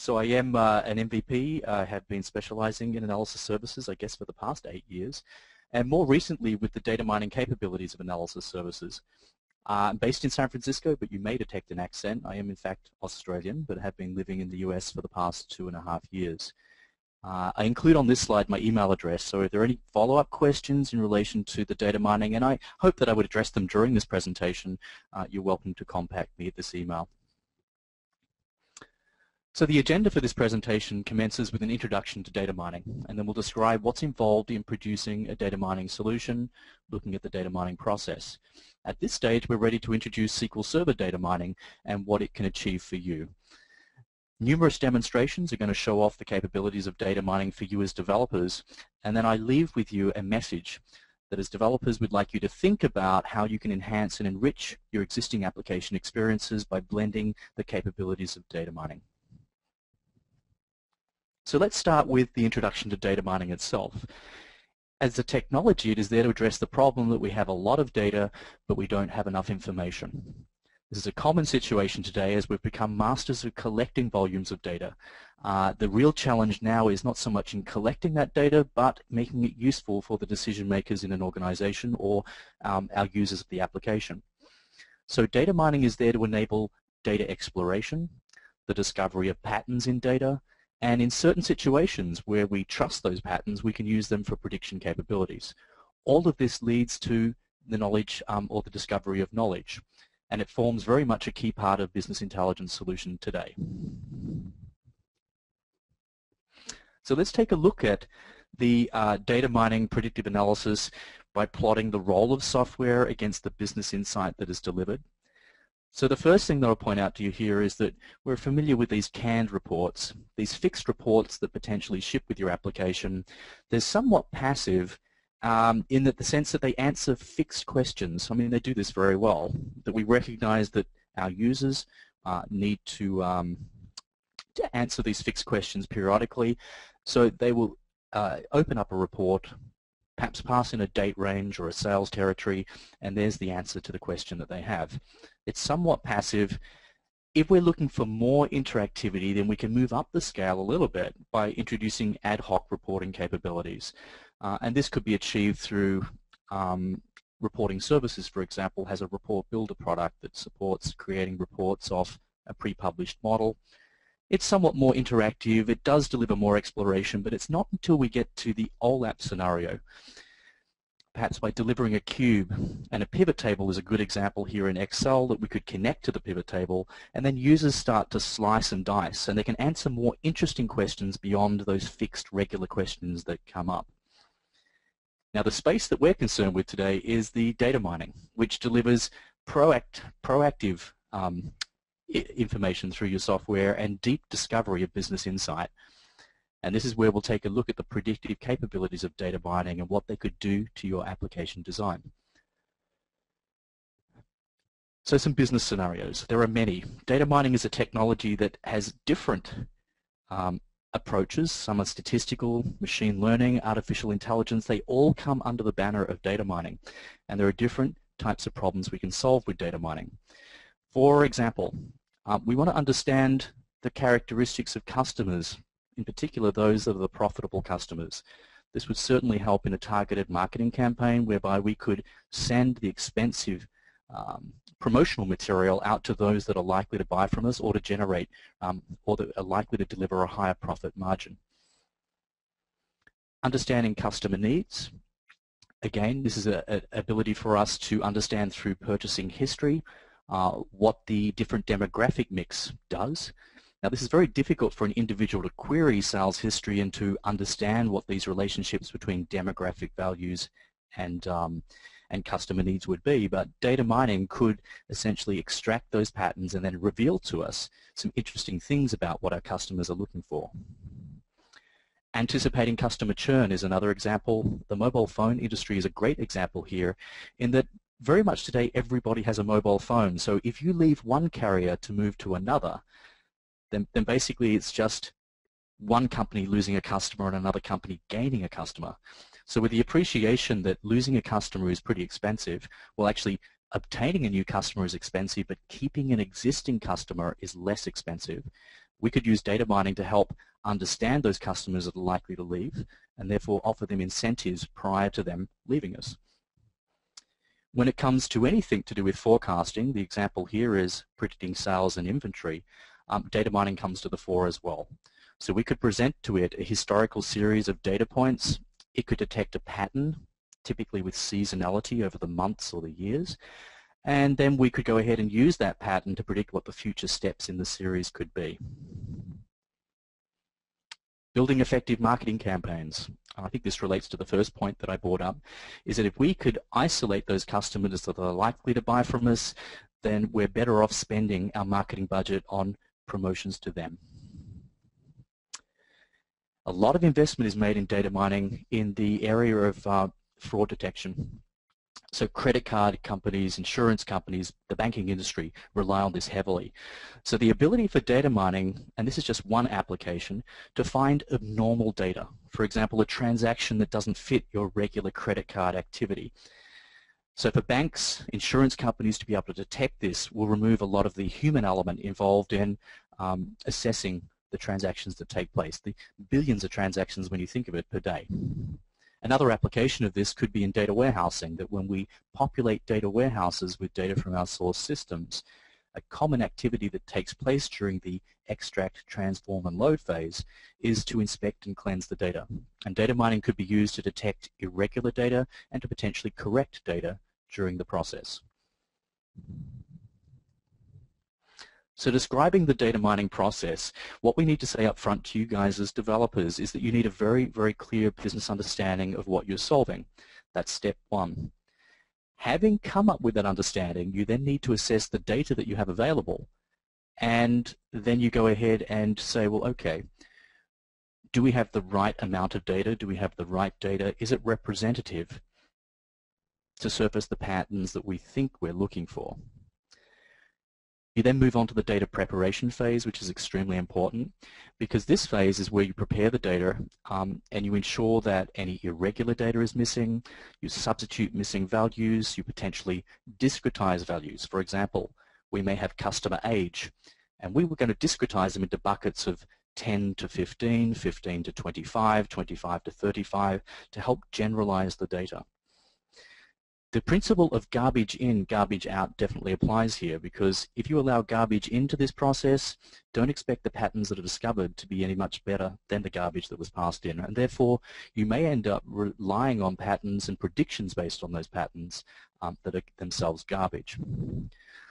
So I am an MVP. I have been specializing in analysis services, I guess, for the past 8 years, and more recently with the data mining capabilities of analysis services. I'm based in San Francisco, but you may detect an accent. I am, in fact, Australian, but have been living in the US for the past 2.5 years. I include on this slide my email address, so if there are any follow-up questions in relation to the data mining, and I hope that I would address them during this presentation, you're welcome to contact me at this email. So the agenda for this presentation commences with an introduction to data mining, and then we'll describe what's involved in producing a data mining solution, looking at the data mining process. At this stage, we're ready to introduce SQL Server data mining and what it can achieve for you. Numerous demonstrations are going to show off the capabilities of data mining for you as developers, and then I leave with you a message that as developers we'd like you to think about how you can enhance and enrich your existing application experiences by blending the capabilities of data mining. So let's start with the introduction to data mining itself. As a technology, it is there to address the problem that we have a lot of data, but we don't have enough information. This is a common situation today as we've become masters of collecting volumes of data. The real challenge now is not so much in collecting that data, but making it useful for the decision makers in an organization or our users of the application. So data mining is there to enable data exploration, the discovery of patterns in data, and in certain situations where we trust those patterns, we can use them for prediction capabilities. All of this leads to the knowledge or the discovery of knowledge, and it forms very much a key part of business intelligence solution today. So let's take a look at the data mining predictive analysis by plotting the role of software against the business insight that is delivered. So the first thing that I'll point out to you here is that we're familiar with these canned reports, these fixed reports that potentially ship with your application. They're somewhat passive in the sense that they answer fixed questions. I mean, they do this very well, that we recognize that our users need to answer these fixed questions periodically. So they will open up a report, perhaps pass in a date range or a sales territory, and there's the answer to the question that they have. It's somewhat passive. If we're looking for more interactivity, then we can move up the scale a little bit by introducing ad hoc reporting capabilities. And this could be achieved through reporting services, for example, has a report builder product that supports creating reports off a pre-published model. It's somewhat more interactive, it does deliver more exploration, but it's not until we get to the OLAP scenario. Perhaps by delivering a cube, and a pivot table is a good example here in Excel that we could connect to the pivot table, and then users start to slice and dice, and they can answer more interesting questions beyond those fixed regular questions that come up. Now the space that we're concerned with today is the data mining, which delivers proactive information through your software and deep discovery of business insight. And this is where we'll take a look at the predictive capabilities of data mining and what they could do to your application design. So some business scenarios. There are many. Data mining is a technology that has different approaches. Some are statistical, machine learning, artificial intelligence. They all come under the banner of data mining. And there are different types of problems we can solve with data mining. For example, we want to understand the characteristics of customers, in particular those that are the profitable customers. This would certainly help in a targeted marketing campaign whereby we could send the expensive promotional material out to those that are likely to buy from us or to generate or that are likely to deliver a higher profit margin. Understanding customer needs. Again, this is an ability for us to understand through purchasing history what the different demographic mix does. Now this is very difficult for an individual to query sales history and to understand what these relationships between demographic values and customer needs would be, but data mining could essentially extract those patterns and then reveal to us some interesting things about what our customers are looking for. Anticipating customer churn is another example. The mobile phone industry is a great example here in that very much today everybody has a mobile phone, so if you leave one carrier to move to another, then basically it's just one company losing a customer and another company gaining a customer. So with the appreciation that losing a customer is pretty expensive, well actually obtaining a new customer is expensive, but keeping an existing customer is less expensive. We could use data mining to help understand those customers that are likely to leave and therefore offer them incentives prior to them leaving us. When it comes to anything to do with forecasting, the example here is predicting sales and inventory, data mining comes to the fore as well. So we could present to it a historical series of data points. It could detect a pattern, typically with seasonality over the months or the years, and then we could go ahead and use that pattern to predict what the future steps in the series could be. Building effective marketing campaigns. I think this relates to the first point that I brought up, is that if we could isolate those customers that are likely to buy from us, then we're better off spending our marketing budget on promotions to them. A lot of investment is made in data mining in the area of fraud detection. So credit card companies, insurance companies, the banking industry rely on this heavily. So the ability for data mining, and this is just one application, to find abnormal data. For example, a transaction that doesn't fit your regular credit card activity. So for banks, insurance companies to be able to detect this will remove a lot of the human element involved in assessing the transactions that take place, the billions of transactions when you think of it per day. Another application of this could be in data warehousing, that when we populate data warehouses with data from our source systems, a common activity that takes place during the extract, transform, and load phase is to inspect and cleanse the data. And data mining could be used to detect irregular data and to potentially correct data during the process. So describing the data mining process, what we need to say up front to you guys as developers is that you need a very, very clear business understanding of what you're solving. That's step one. Having come up with that understanding, you then need to assess the data that you have available, and then you go ahead and say, well, okay, do we have the right amount of data? Do we have the right data? Is it representative to surface the patterns that we think we're looking for? You then move on to the data preparation phase, which is extremely important, because this phase is where you prepare the data and you ensure that any irregular data is missing, you substitute missing values, you potentially discretize values. For example, we may have customer age, and we were going to discretize them into buckets of 10 to 15, 15 to 25, 25 to 35 to help generalize the data. The principle of garbage in, garbage out definitely applies here, because if you allow garbage into this process, don't expect the patterns that are discovered to be any much better than the garbage that was passed in, and therefore you may end up relying on patterns and predictions based on those patterns that are themselves garbage.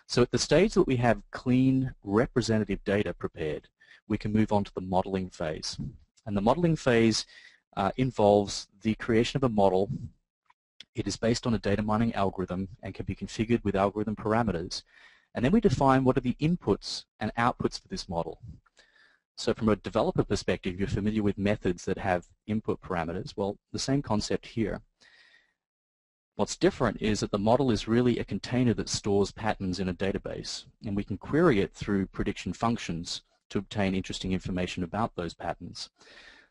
So at the stage that we have clean representative data prepared, we can move on to the modeling phase. And the modeling phase involves the creation of a model. It is based on a data mining algorithm and can be configured with algorithm parameters. And then we define what are the inputs and outputs for this model. So from a developer perspective, you're familiar with methods that have input parameters. Well, the same concept here. What's different is that the model is really a container that stores patterns in a database, and we can query it through prediction functions to obtain interesting information about those patterns.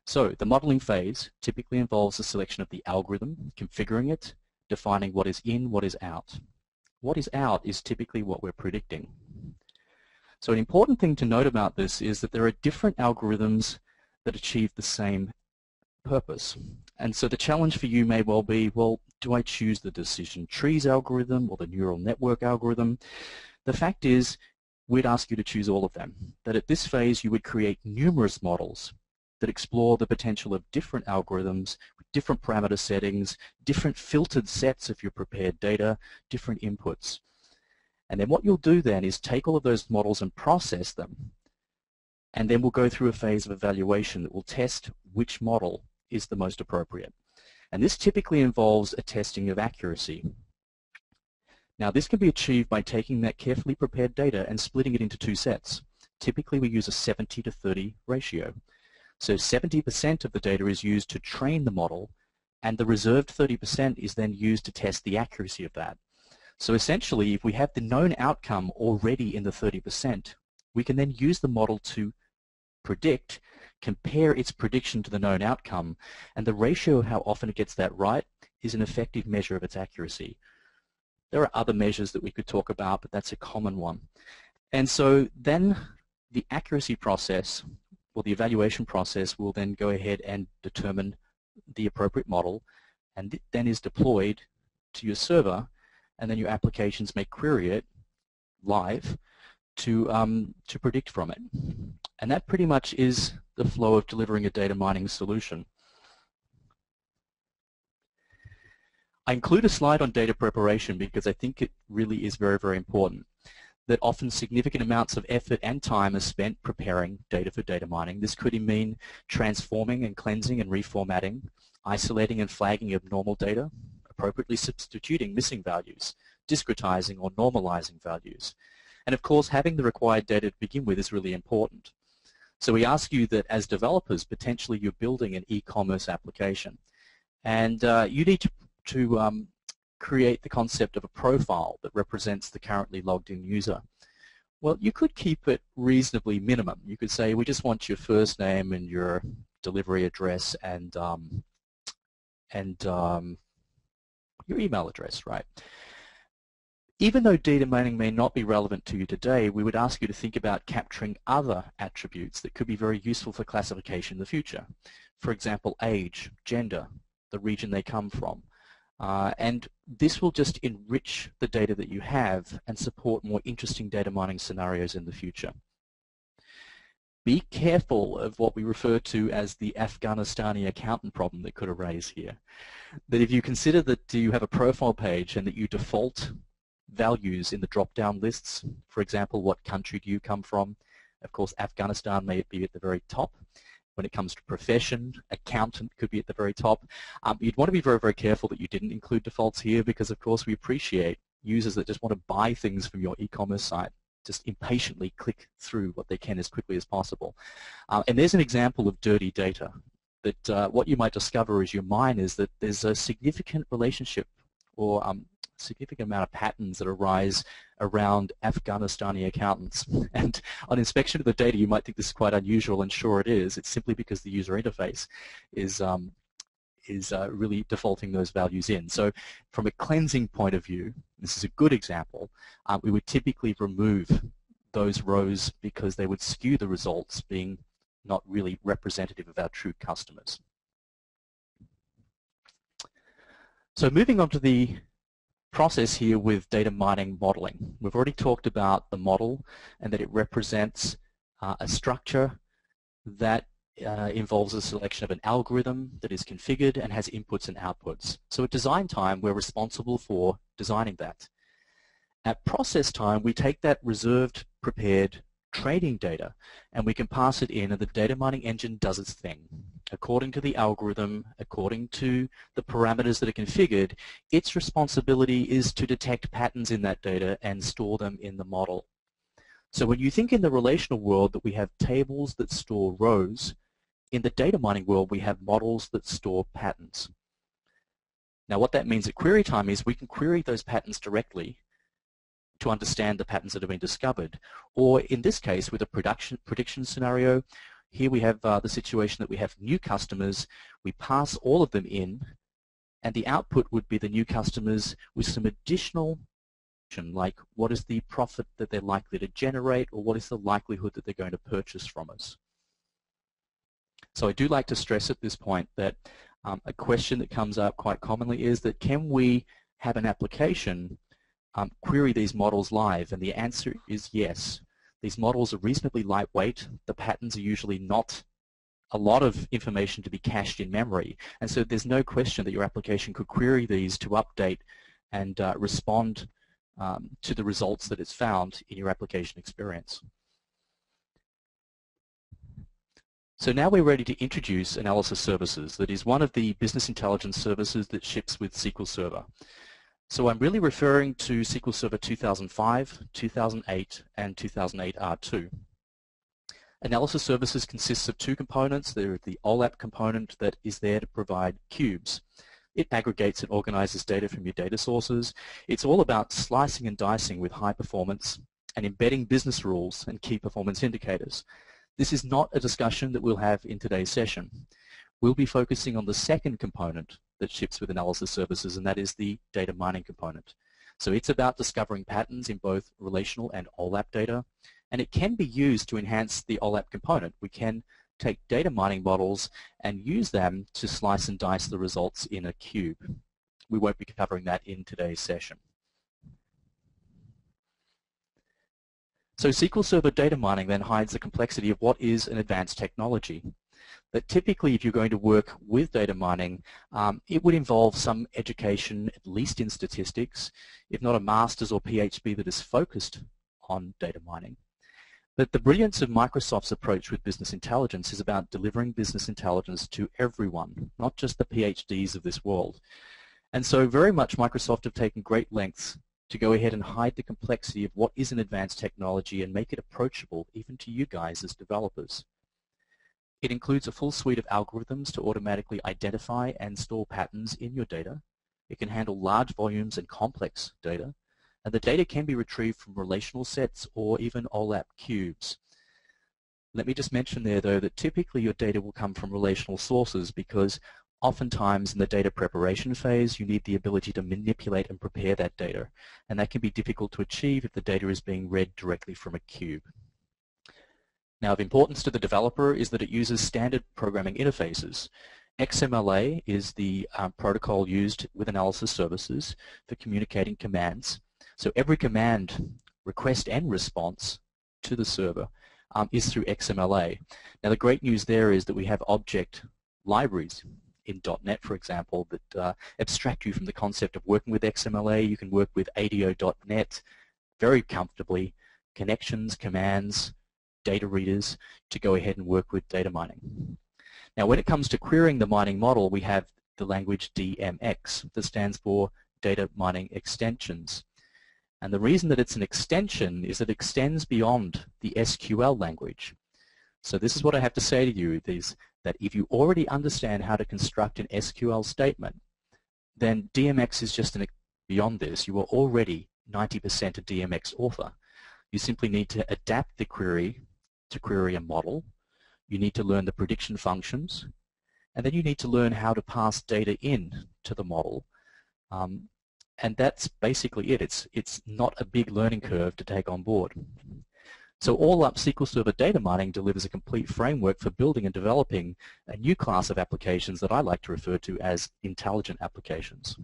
So the modeling phase typically involves the selection of the algorithm, configuring it, defining what is in, what is out. What is out is typically what we're predicting. So an important thing to note about this is that there are different algorithms that achieve the same purpose. And so the challenge for you may well be, well, do I choose the decision trees algorithm or the neural network algorithm? The fact is, we'd ask you to choose all of them. That at this phase you would create numerous models that explore the potential of different algorithms with different parameter settings, different filtered sets of your prepared data, different inputs. And then what you'll do then is take all of those models and process them, and then we'll go through a phase of evaluation that will test which model is the most appropriate. And this typically involves a testing of accuracy. Now this can be achieved by taking that carefully prepared data and splitting it into two sets. Typically we use a 70 to 30 ratio. So 70% of the data is used to train the model, and the reserved 30% is then used to test the accuracy of that. So essentially, if we have the known outcome already in the 30%, we can then use the model to predict, compare its prediction to the known outcome, and the ratio of how often it gets that right is an effective measure of its accuracy. There are other measures that we could talk about, but that's a common one. And so then the accuracy process, or the evaluation process, will then go ahead and determine the appropriate model, and it then is deployed to your server, and then your applications may query it live to predict from it. And that pretty much is the flow of delivering a data mining solution. I include a slide on data preparation because I think it really is very, very important. That often significant amounts of effort and time are spent preparing data for data mining. This could mean transforming and cleansing and reformatting, isolating and flagging abnormal data, appropriately substituting missing values, discretizing or normalizing values. And of course, having the required data to begin with is really important. So we ask you that as developers, potentially you're building an e-commerce application, and you need to create the concept of a profile that represents the currently logged in user. Well, you could keep it reasonably minimum. You could say we just want your first name and your delivery address and your email address, right? Even though data mining may not be relevant to you today, we would ask you to think about capturing other attributes that could be very useful for classification in the future. For example, age, gender, the region they come from. And this will just enrich the data that you have and support more interesting data mining scenarios in the future. Be careful of what we refer to as the Afghanistani accountant problem that could arise here. That if you consider that you have a profile page and that you default values in the drop-down lists, for example, what country do you come from? Of course, Afghanistan may be at the very top. When it comes to profession, accountant could be at the very top. You'd want to be very, very careful that you didn't include defaults here because, of course, we appreciate users that just want to buy things from your e-commerce site, just impatiently click through what they can as quickly as possible. And there's an example of dirty data that what you might discover as you mine is that there's a significant relationship or significant amount of patterns that arise around Afghanistani accountants. And on inspection of the data, you might think this is quite unusual, and sure it is. It's simply because the user interface is really defaulting those values in. So from a cleansing point of view, this is a good example, we would typically remove those rows because they would skew the results, being not really representative of our true customers. So moving on to the process here with data mining modeling. We've already talked about the model and that it represents a structure that involves a selection of an algorithm that is configured and has inputs and outputs. So at design time, we're responsible for designing that. At process time, we take that reserved, prepared training data and we can pass it in, and the data mining engine does its thing. According to the algorithm, according to the parameters that are configured, its responsibility is to detect patterns in that data and store them in the model. So when you think in the relational world that we have tables that store rows, in the data mining world we have models that store patterns. Now what that means at query time is we can query those patterns directly to understand the patterns that have been discovered. Or in this case, with a prediction scenario, here we have the situation that we have new customers, we pass all of them in, and the output would be the new customers with some additional information, like what is the profit that they're likely to generate, or what is the likelihood that they're going to purchase from us. So I do like to stress at this point that a question that comes up quite commonly is that can we have an application query these models live? And the answer is yes. These models are reasonably lightweight. The patterns are usually not a lot of information to be cached in memory. And so there's no question that your application could query these to update and respond to the results that it's found in your application experience. So now we're ready to introduce analysis services. That is one of the business intelligence services that ships with SQL Server. So I'm really referring to SQL Server 2005, 2008, and 2008 R2. Analysis services consists of two components. There's the OLAP component that is there to provide cubes. It aggregates and organizes data from your data sources. It's all about slicing and dicing with high performance and embedding business rules and key performance indicators. This is not a discussion that we'll have in today's session. We'll be focusing on the second component that ships with analysis services, and that is the data mining component. So it's about discovering patterns in both relational and OLAP data, and it can be used to enhance the OLAP component. We can take data mining models and use them to slice and dice the results in a cube. We won't be covering that in today's session. So SQL Server data mining then hides the complexity of what is an advanced technology. That typically, if you're going to work with data mining, it would involve some education, at least in statistics, if not a master's or PhD that is focused on data mining. But the brilliance of Microsoft's approach with business intelligence is about delivering business intelligence to everyone, not just the PhDs of this world. And so very much Microsoft have taken great lengths to go ahead and hide the complexity of what is an advanced technology and make it approachable even to you guys as developers. It includes a full suite of algorithms to automatically identify and store patterns in your data. It can handle large volumes and complex data, and the data can be retrieved from relational sets or even OLAP cubes. Let me just mention there, though, that typically your data will come from relational sources because oftentimes in the data preparation phase you need the ability to manipulate and prepare that data, and that can be difficult to achieve if the data is being read directly from a cube. Now, of importance to the developer is that it uses standard programming interfaces. XMLA is the protocol used with analysis services for communicating commands. So every command, request and response to the server is through XMLA. Now, the great news there is that we have object libraries in .NET, for example, that abstract you from the concept of working with XMLA. You can work with ADO.NET very comfortably, connections, commands, data readers to go ahead and work with data mining. Now, when it comes to querying the mining model, we have the language DMX that stands for Data Mining Extensions. And the reason that it's an extension is that it extends beyond the SQL language. So this is what I have to say to you, is that if you already understand how to construct an SQL statement, then DMX is just beyond this. You are already 90% a DMX author. You simply need to adapt the query to query a model. You need to learn the prediction functions, and then you need to learn how to pass data in to the model. And that's basically it. It's not a big learning curve to take on board. So all up, SQL Server data mining delivers a complete framework for building and developing a new class of applications that I like to refer to as intelligent applications.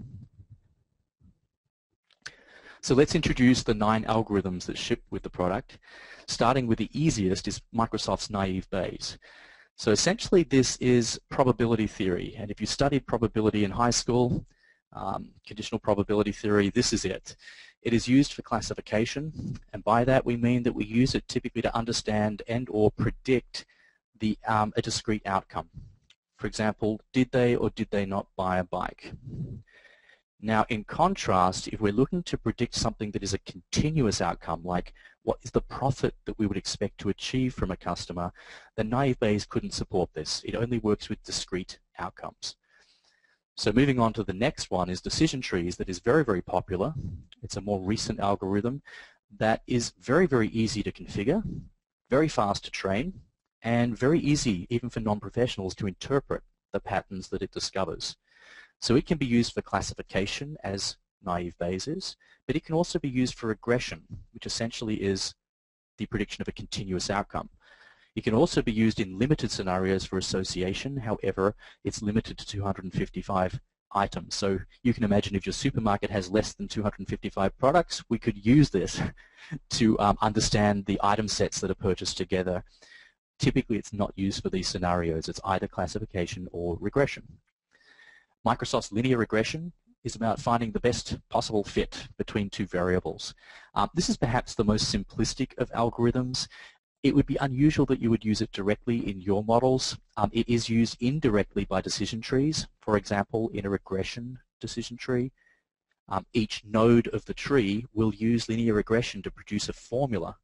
So let's introduce the 9 algorithms that ship with the product. Starting with the easiest is Microsoft's naive Bayes. So essentially this is probability theory, and if you studied probability in high school, conditional probability theory, this is it. It is used for classification, and by that we mean that we use it typically to understand and or predict a discrete outcome. For example, did they or did they not buy a bike? Now, in contrast, if we're looking to predict something that is a continuous outcome, like what is the profit that we would expect to achieve from a customer, then naive Bayes couldn't support this. It only works with discrete outcomes. So moving on to the next one is decision trees, that is very, very popular. It's a more recent algorithm that is very, very easy to configure, very fast to train, and very easy even for non-professionals to interpret the patterns that it discovers. So it can be used for classification, as naive Bayes is, but it can also be used for regression, which essentially is the prediction of a continuous outcome. It can also be used in limited scenarios for association. However, it's limited to 255 items. So you can imagine if your supermarket has less than 255 products, we could use this to understand the item sets that are purchased together. Typically, it's not used for these scenarios. It's either classification or regression. Microsoft's linear regression is about finding the best possible fit between two variables. This is perhaps the most simplistic of algorithms. It would be unusual that you would use it directly in your models. It is used indirectly by decision trees. For example, in a regression decision tree, each node of the tree will use linear regression to produce a formula.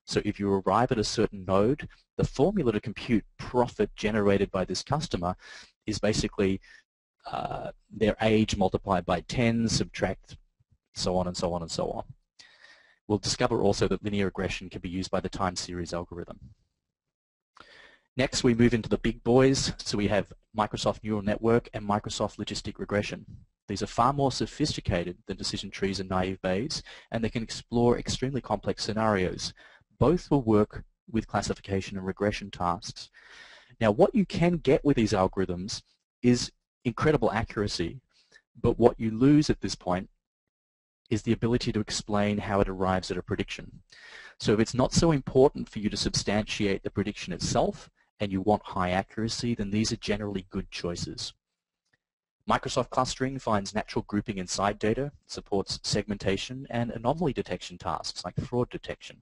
So if you arrive at a certain node, the formula to compute profit generated by this customer is basically their age multiplied by 10, subtract, so on and so on and so on. We'll discover also that linear regression can be used by the time series algorithm. Next, we move into the big boys. So we have Microsoft Neural Network and Microsoft Logistic Regression. These are far more sophisticated than decision trees and naive Bayes, and they can explore extremely complex scenarios. both will work with classification and regression tasks. Now, what you can get with these algorithms is incredible accuracy, but what you lose at this point is the ability to explain how it arrives at a prediction. So if it's not so important for you to substantiate the prediction itself and you want high accuracy, then these are generally good choices. Microsoft clustering finds natural grouping inside data, supports segmentation and anomaly detection tasks like fraud detection.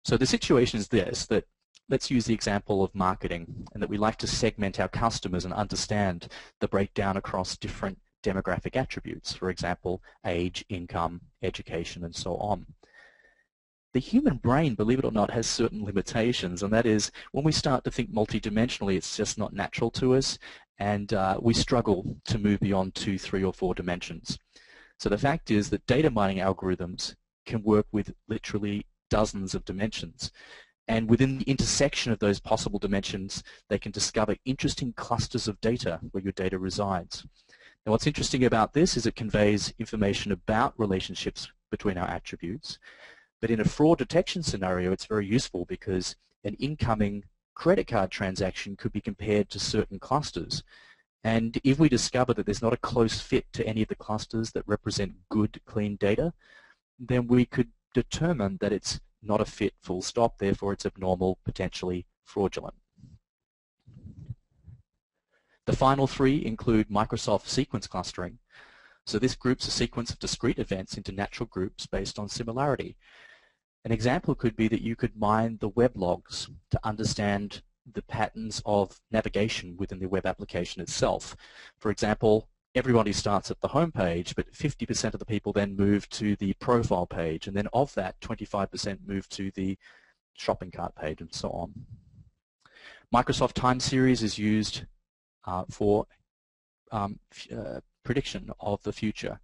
So the situation is this, that let's use the example of marketing, and that we like to segment our customers and understand the breakdown across different demographic attributes, for example, age, income, education, and so on. The human brain, believe it or not, has certain limitations, and that is when we start to think multidimensionally, it's just not natural to us, and we struggle to move beyond 2, 3, or 4 dimensions. So the fact is that data mining algorithms can work with literally dozens of dimensions, and within the intersection of those possible dimensions, they can discover interesting clusters of data where your data resides. Now, what's interesting about this is it conveys information about relationships between our attributes. But in a fraud detection scenario, it's very useful because an incoming credit card transaction could be compared to certain clusters. And if we discover that there's not a close fit to any of the clusters that represent good, clean data, then we could determine that it's not a fit, full stop, therefore it's abnormal, potentially fraudulent. The final 3 include Microsoft sequence clustering. So this groups a sequence of discrete events into natural groups based on similarity. An example could be that you could mine the web logs to understand the patterns of navigation within the web application itself. For example, everybody starts at the home page, but 50% of the people then move to the profile page, and then of that, 25% move to the shopping cart page, and so on. Microsoft time series is used for prediction of the future.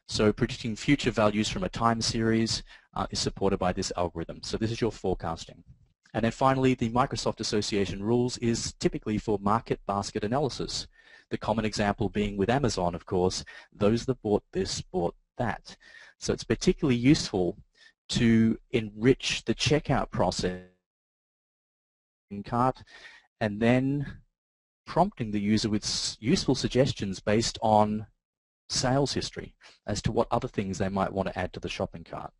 So predicting future values from a time series is supported by this algorithm. So this is your forecasting. And then finally, the Microsoft Association rules is typically for market basket analysis. The common example being with Amazon, of course, those that bought this bought that. So it's particularly useful to enrich the checkout process in cart and then prompting the user with useful suggestions based on sales history as to what other things they might want to add to the shopping cart.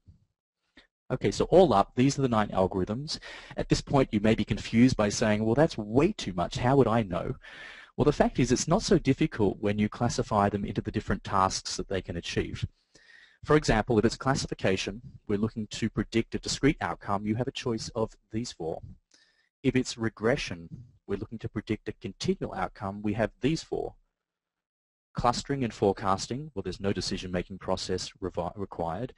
Okay, so all up, these are the 9 algorithms. At this point, you may be confused by saying, well, that's way too much. How would I know? Well, the fact is it's not so difficult when you classify them into the different tasks that they can achieve. For example, if it's classification, we're looking to predict a discrete outcome, you have a choice of these 4. If it's regression, we're looking to predict a continual outcome, we have these 4. Clustering and forecasting, well, there's no decision-making process required.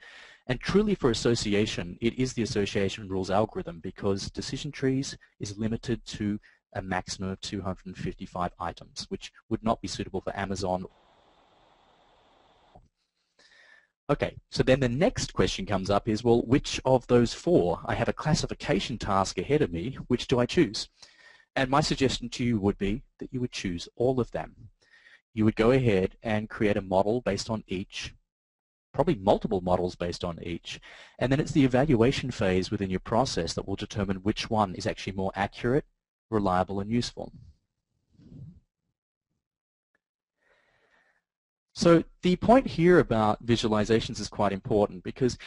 And truly for association, it is the association rules algorithm because decision trees is limited to a maximum of 255 items, which would not be suitable for Amazon. Okay, so then the next question comes up is, well, which of those 4? I have a classification task ahead of me, which do I choose? And my suggestion to you would be that you would choose all of them. You would go ahead and create a model based on each, probably multiple models based on each, and then it's the evaluation phase within your process that will determine which one is actually more accurate, reliable, and useful. So the point here about visualizations is quite important because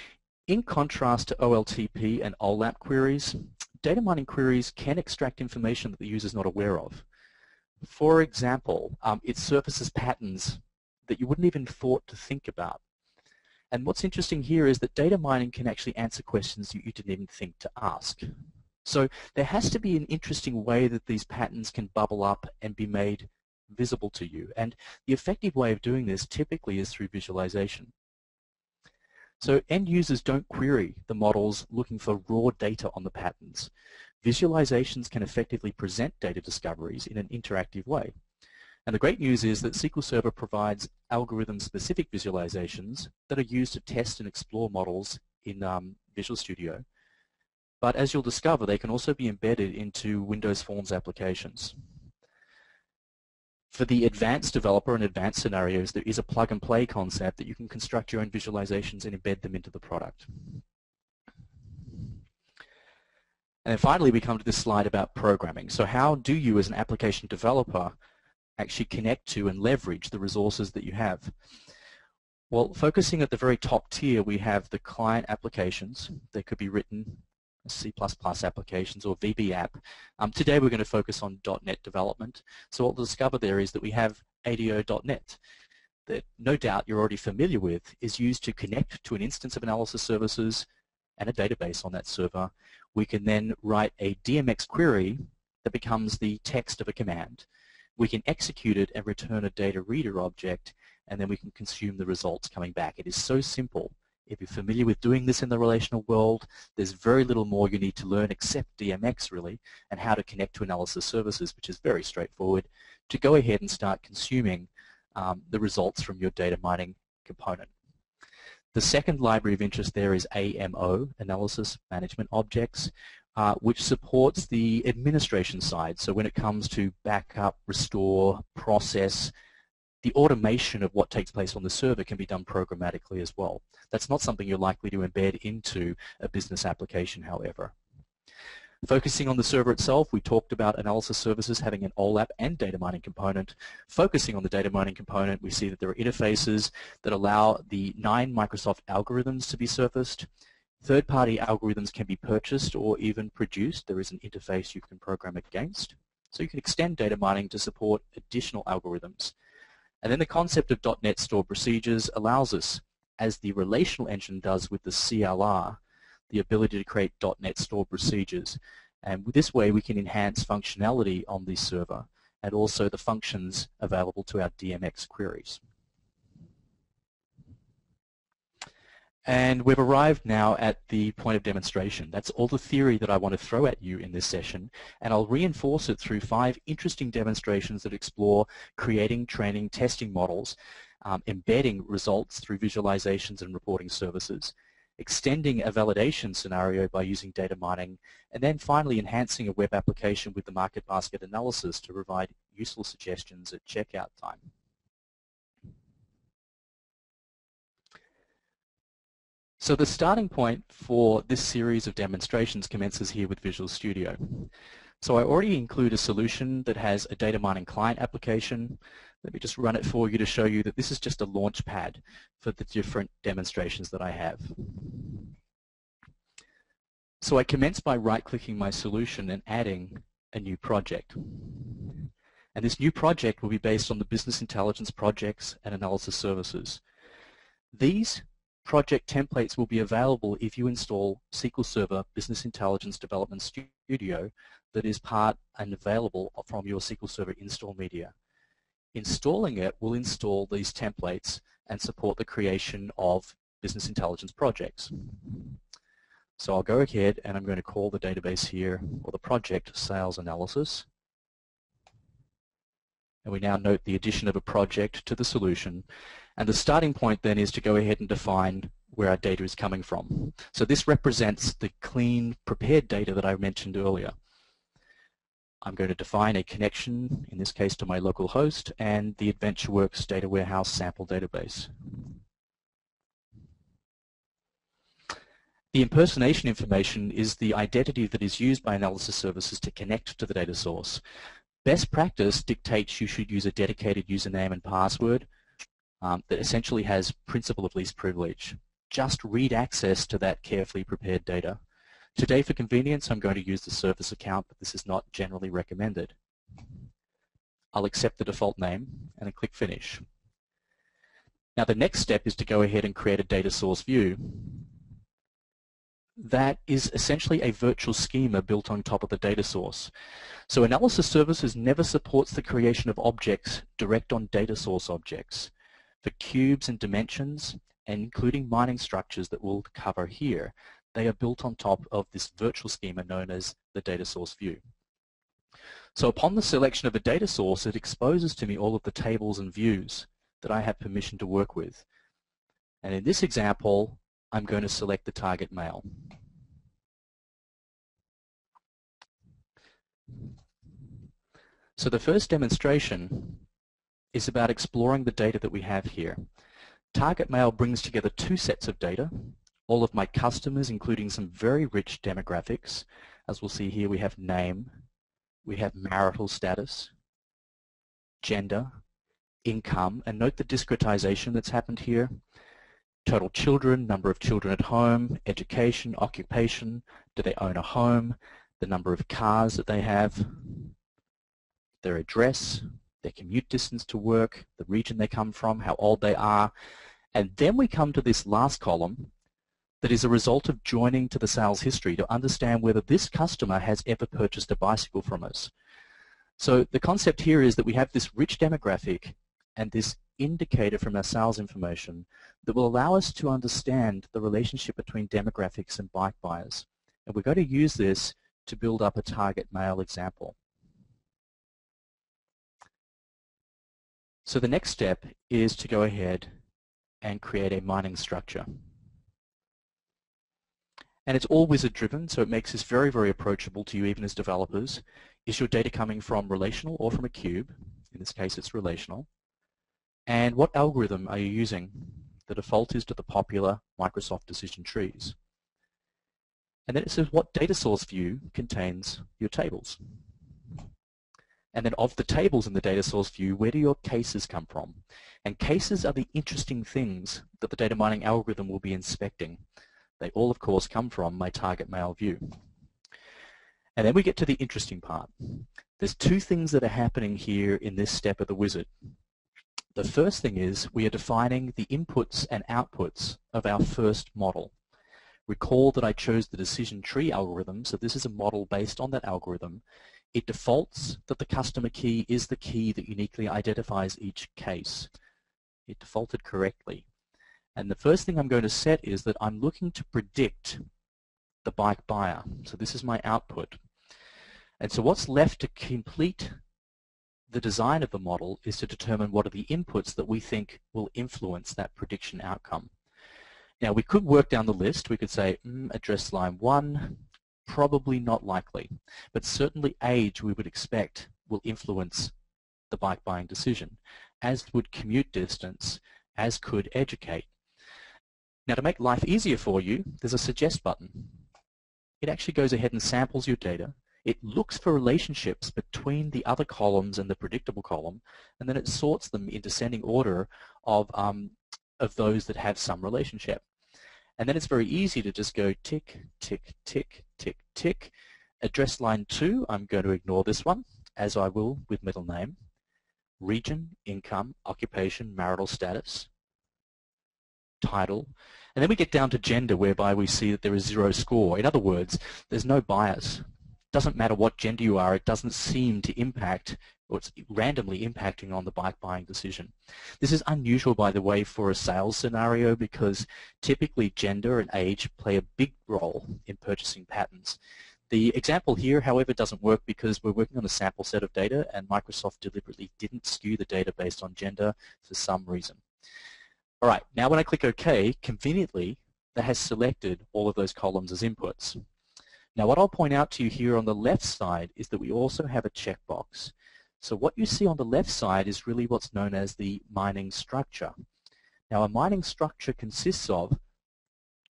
in contrast to OLTP and OLAP queries, data mining queries can extract information that the user is not aware of. For example, it surfaces patterns that you wouldn't even thought to think about. And what's interesting here is that data mining can actually answer questions you didn't even think to ask. So there has to be an interesting way that these patterns can bubble up and be made visible to you. And the effective way of doing this typically is through visualization. So end users don't query the models looking for raw data on the patterns. Visualizations can effectively present data discoveries in an interactive way. And the great news is that SQL Server provides algorithm-specific visualizations that are used to test and explore models in Visual Studio. But as you'll discover, they can also be embedded into Windows Forms applications. For the advanced developer and advanced scenarios, there is a plug-and-play concept that you can construct your own visualizations and embed them into the product. And then finally we come to this slide about programming. So how do you as an application developer actually connect to and leverage the resources that you have? Well, focusing at the very top tier, we have the client applications. They could be written as C++ applications or VB app. Today we're going to focus on .NET development. So what we'll discover there is that we have ADO.NET that no doubt you're already familiar with, is used to connect to an instance of analysis services and a database on that server. We can then write a DMX query that becomes the text of a command. We can execute it and return a data reader object, and then we can consume the results coming back. It is so simple. If you're familiar with doing this in the relational world, there's very little more you need to learn except DMX really, and how to connect to analysis services, which is very straightforward, to go ahead and start consuming the results from your data mining component. The second library of interest there is AMO, Analysis Management Objects, which supports the administration side. So when it comes to backup, restore, process, the automation of what takes place on the server can be done programmatically as well. That's not something you're likely to embed into a business application, however. Focusing on the server itself, we talked about analysis services having an OLAP and data mining component. Focusing on the data mining component, we see that there are interfaces that allow the 9 Microsoft algorithms to be surfaced. Third-party algorithms can be purchased or even produced. There is an interface you can program against. So you can extend data mining to support additional algorithms. And then the concept of .Netstore Procedures allows us, as the relational engine does with the CLR, the ability to create .Netstore Procedures. And this way we can enhance functionality on the server and also the functions available to our DMX queries. And we've arrived now at the point of demonstration. That's all the theory that I want to throw at you in this session, and I'll reinforce it through 5 interesting demonstrations that explore creating, training, testing models, embedding results through visualizations and reporting services, extending a validation scenario by using data mining, and then finally enhancing a web application with the market basket analysis to provide useful suggestions at checkout time. So the starting point for this series of demonstrations commences here with Visual Studio. So I already include a solution that has a data mining client application. Let me just run it for you to show you that this is just a launch pad for the different demonstrations that I have. So I commence by right-clicking my solution and adding a new project. And this new project will be based on the business intelligence projects and analysis services. These project templates will be available if you install SQL Server Business Intelligence Development Studio that is part and available from your SQL Server install media. Installing it will install these templates and support the creation of business intelligence projects. So I'll go ahead and I'm going to call the database here, or the project, Sales Analysis. And we now note the addition of a project to the solution. And the starting point then is to go ahead and define where our data is coming from. So this represents the clean, prepared data that I mentioned earlier. I'm going to define a connection, in this case to my local host, and the AdventureWorks Data Warehouse sample database. The impersonation information is the identity that is used by analysis services to connect to the data source. Best practice dictates you should use a dedicated username and password that essentially has principle of least privilege. Just read access to that carefully prepared data. Today, for convenience, I'm going to use the service account, but this is not generally recommended. I'll accept the default name and then click Finish. Now the next step is to go ahead and create a data source view. That is essentially a virtual schema built on top of the data source. So analysis services never supports the creation of objects direct on data source objects. For cubes and dimensions, and including mining structures that we'll cover here, they are built on top of this virtual schema known as the data source view. So upon the selection of a data source, it exposes to me all of the tables and views that I have permission to work with. And in this example, I'm going to select the target mail. So the first demonstration is about exploring the data that we have here. Target mail brings together 2 sets of data, all of my customers, including some very rich demographics, As we'll see here, we have name, we have marital status, gender, income, and note the discretization that's happened here. Total children, number of children at home, education, occupation, do they own a home, the number of cars that they have, their address, their commute distance to work, the region they come from, how old they are. And then we come to this last column that is a result of joining to the sales history to understand whether this customer has ever purchased a bicycle from us. So the concept here is that we have this rich demographic and this indicator from our sales information that will allow us to understand the relationship between demographics and bike buyers. And we're going to use this to build up a target male example. So the next step is to go ahead and create a mining structure. And it's all wizard driven, so it makes this very, very approachable to you even as developers. Is your data coming from relational or from a cube? In this case it's relational. And what algorithm are you using? The default is to the popular Microsoft decision trees. And then it says what data source view contains your tables. And then of the tables in the data source view, where do your cases come from? And cases are the interesting things that the data mining algorithm will be inspecting. They all, of course, come from my target male view. And then we get to the interesting part. There's two things that are happening here in this step of the wizard. The first thing is we are defining the inputs and outputs of our first model. Recall that I chose the decision tree algorithm, so this is a model based on that algorithm. It defaults that the customer key is the key that uniquely identifies each case. It defaulted correctly. And the first thing I'm going to set is that I'm looking to predict the bike buyer. So this is my output. And so what's left to complete the design of the model is to determine what are the inputs that we think will influence that prediction outcome. Now we could work down the list. We could say address line 1, probably not likely, but certainly age we would expect will influence the bike buying decision, as would commute distance, as could educate. Now to make life easier for you, there's a suggest button. It actually goes ahead and samples your data. It looks for relationships between the other columns and the predictable column, and then it sorts them in descending order of those that have some relationship. And then it's very easy to just go tick, tick, tick, tick, tick. Address line 2, I'm going to ignore this one, as I will with middle name. Region, income, occupation, marital status, title. And then we get down to gender, whereby we see that there is 0 score. In other words, there's no bias. Doesn't matter what gender you are, it doesn't seem to impact, or it's randomly impacting on the bike buying decision. This is unusual, by the way, for a sales scenario because typically gender and age play a big role in purchasing patterns. The example here, however, doesn't work because we're working on a sample set of data and Microsoft deliberately didn't skew the data based on gender for some reason. All right, now when I click OK, conveniently, that has selected all of those columns as inputs. Now what I'll point out to you here on the left side is that we also have a checkbox. So what you see on the left side is really what's known as the mining structure. Now a mining structure consists of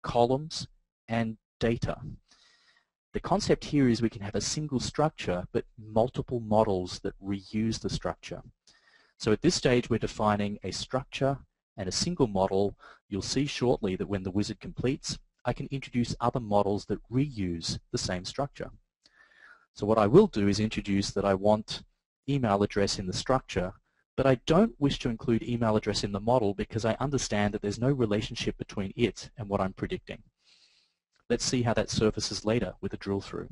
columns and data. The concept here is we can have a single structure but multiple models that reuse the structure. So at this stage we're defining a structure and a single model. You'll see shortly that when the wizard completes, I can introduce other models that reuse the same structure. So what I will do is introduce that I want email address in the structure, but I don't wish to include email address in the model because I understand that there's no relationship between it and what I'm predicting. Let's see how that surfaces later with a drill through.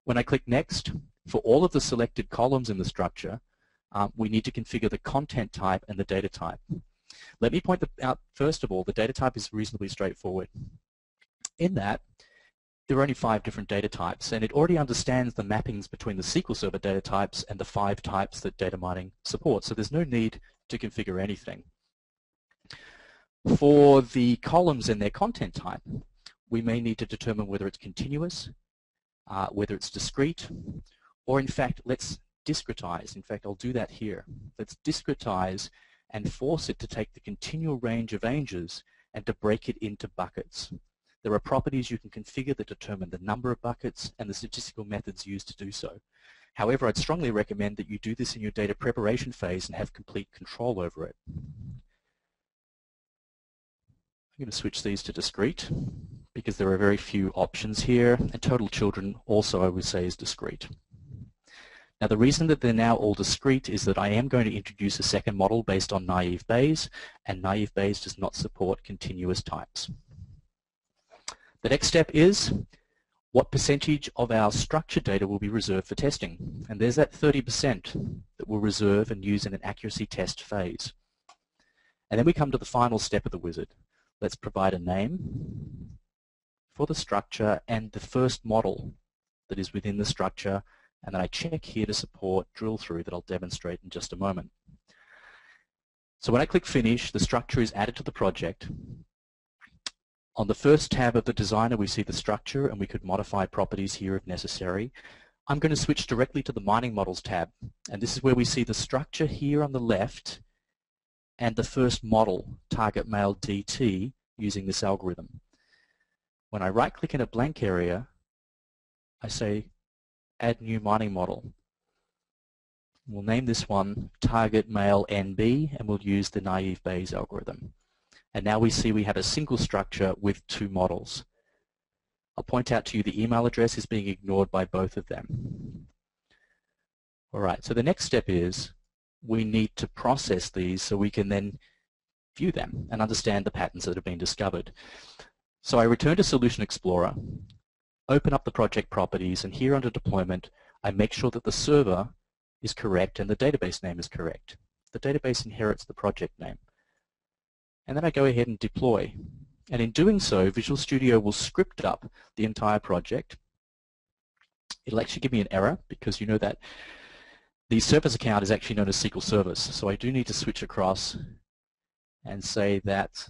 When I click Next, for all of the selected columns in the structure, we need to configure the content type and the data type. Let me point out, first of all, the data type is reasonably straightforward. In that, there are only 5 different data types, and it already understands the mappings between the SQL Server data types and the 5 types that data mining supports, so there's no need to configure anything. For the columns and their content type, we may need to determine whether it's continuous, whether it's discrete, or in fact, let's discretize. In fact, I'll do that here. Let's discretize and force it to take the continual range of ages and to break it into buckets. There are properties you can configure that determine the number of buckets and the statistical methods used to do so. However, I'd strongly recommend that you do this in your data preparation phase and have complete control over it. I'm going to switch these to discrete because there are very few options here, and total children also, I would say, is discrete. Now, the reason that they're now all discrete is that I am going to introduce a second model based on naive Bayes, and naive Bayes does not support continuous types. The next step is what percentage of our structured data will be reserved for testing. And there's that 30% that we'll reserve and use in an accuracy test phase. And then we come to the final step of the wizard. Let's provide a name for the structure and the first model that is within the structure, and then I check here to support drill through that I'll demonstrate in just a moment. So when I click Finish, the structure is added to the project. On the first tab of the designer, we see the structure, and we could modify properties here if necessary. I'm going to switch directly to the Mining Models tab, and this is where we see the structure here on the left and the first model, target male DT, using this algorithm. When I right-click in a blank area, I say Add New Mining Model. We'll name this one Target Male NB, and we'll use the naive Bayes algorithm. And now we see we have a single structure with two models. I'll point out to you the email address is being ignored by both of them. All right, so the next step is we need to process these so we can then view them and understand the patterns that have been discovered. So I return to Solution Explorer, open up the project properties, and here under deployment, I make sure that the server is correct and the database name is correct. The database inherits the project name. And then I go ahead and deploy. And in doing so, Visual Studio will script up the entire project. It'll actually give me an error because you know that the service account is actually known as SQL Service. So I do need to switch across and say that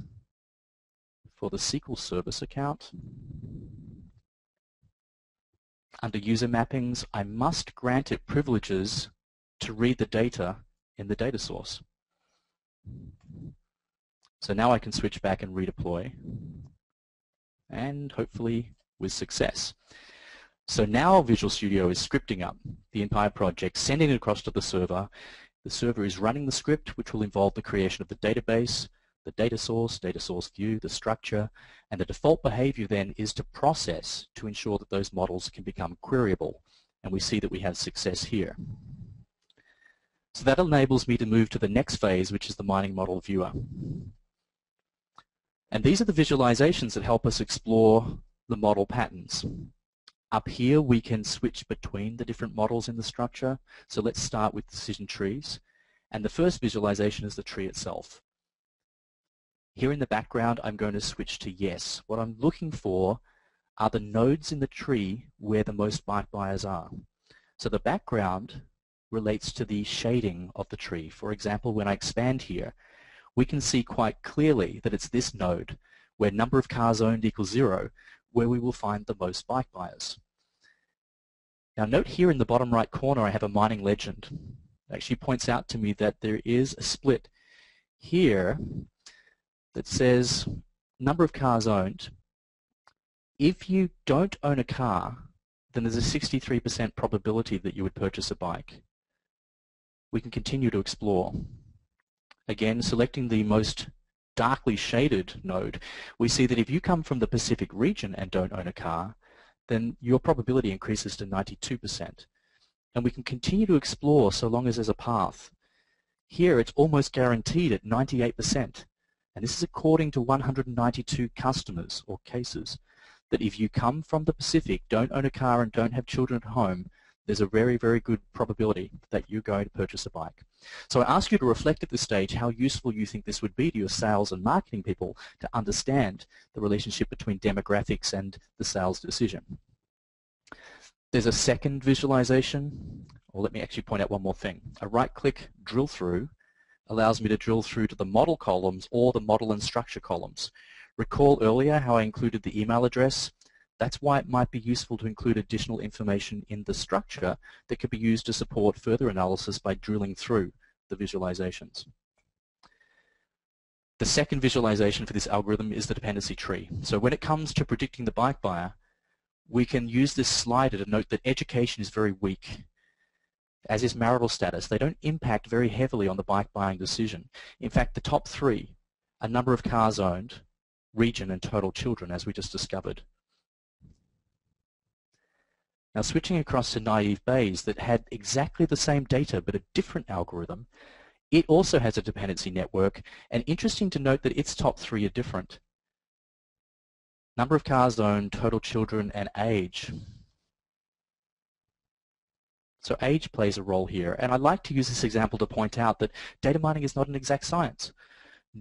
for the SQL Service account, under user mappings, I must grant it privileges to read the data in the data source. So now I can switch back and redeploy, and hopefully with success. So now Visual Studio is scripting up the entire project, sending it across to the server. The server is running the script, which will involve the creation of the database, the data source view, the structure, and the default behavior then is to process to ensure that those models can become queryable. And we see that we have success here. So that enables me to move to the next phase, which is the mining model viewer. And these are the visualizations that help us explore the model patterns. Up here we can switch between the different models in the structure. So let's start with decision trees. And the first visualization is the tree itself. Here in the background I'm going to switch to yes. What I'm looking for are the nodes in the tree where the most bike buyers are. So the background relates to the shading of the tree. For example, when I expand here, we can see quite clearly that it's this node where number of cars owned equals 0 where we will find the most bike buyers. Now note here in the bottom right corner I have a mining legend. It actually points out to me that there is a split here that says number of cars owned. If you don't own a car, then there's a 63% probability that you would purchase a bike. We can continue to explore. Again, selecting the most darkly shaded node, we see that if you come from the Pacific region and don't own a car, then your probability increases to 92%. And we can continue to explore so long as there's a path. Here it's almost guaranteed at 98%. And this is according to 192 customers or cases, that if you come from the Pacific, don't own a car and don't have children at home, there's a very, very good probability that you're going to purchase a bike. So I ask you to reflect at this stage how useful you think this would be to your sales and marketing people to understand the relationship between demographics and the sales decision. There's a second visualization, or let me actually point out one more thing. A right-click drill through allows me to drill through to the model columns or the model and structure columns. Recall earlier how I included the email address? That's why it might be useful to include additional information in the structure that could be used to support further analysis by drilling through the visualizations. The second visualization for this algorithm is the dependency tree. So when it comes to predicting the bike buyer, we can use this slider to note that education is very weak, as is marital status. They don't impact very heavily on the bike buying decision. In fact, the top three are number of cars owned, region, and total children, as we just discovered. Now switching across to Naive Bayes that had exactly the same data but a different algorithm, it also has a dependency network, and interesting to note that its top three are different. Number of cars owned, total children, and age. So age plays a role here, and I like to use this example to point out that data mining is not an exact science.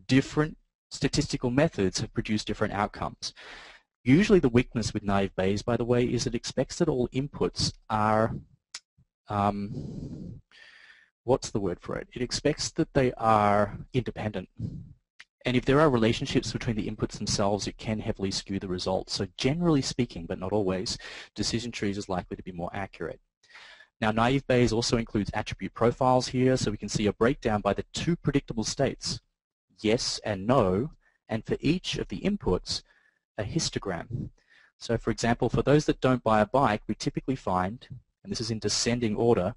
Different statistical methods have produced different outcomes. Usually the weakness with Naive Bayes, by the way, is it expects that all inputs are, what's the word for it? It expects that they are independent. And if there are relationships between the inputs themselves, it can heavily skew the results. So generally speaking, but not always, decision trees is likely to be more accurate. Now, Naive Bayes also includes attribute profiles here, so we can see a breakdown by the two predictable states, yes and no, and for each of the inputs, a histogram. So for example, for those that don't buy a bike, we typically find, and this is in descending order,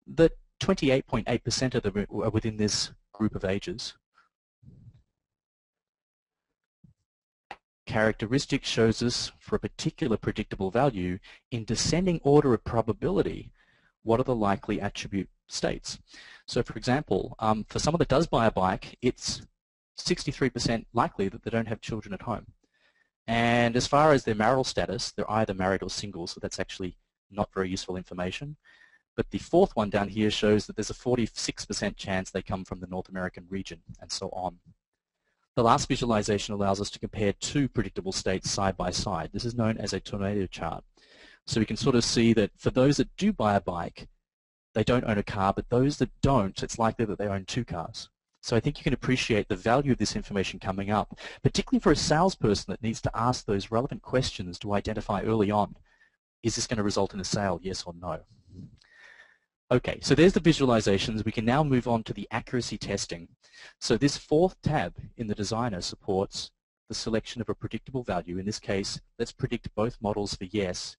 that 28.8% of them are within this group of ages. Characteristic shows us, for a particular predictable value, in descending order of probability, what are the likely attribute states. So for example, for someone that does buy a bike, it's 63% likely that they don't have children at home. And as far as their marital status, they're either married or single, so that's actually not very useful information. But the fourth one down here shows that there's a 46% chance they come from the North American region, and so on. The last visualization allows us to compare two predictable states side by side. This is known as a tornado chart. So we can sort of see that for those that do buy a bike, they don't own a car, but those that don't, it's likely that they own two cars. So I think you can appreciate the value of this information coming up, particularly for a salesperson that needs to ask those relevant questions to identify early on, is this going to result in a sale, yes or no? Okay, so there's the visualizations. We can now move on to the accuracy testing. So this fourth tab in the designer supports the selection of a predictable value. In this case, let's predict both models for yes,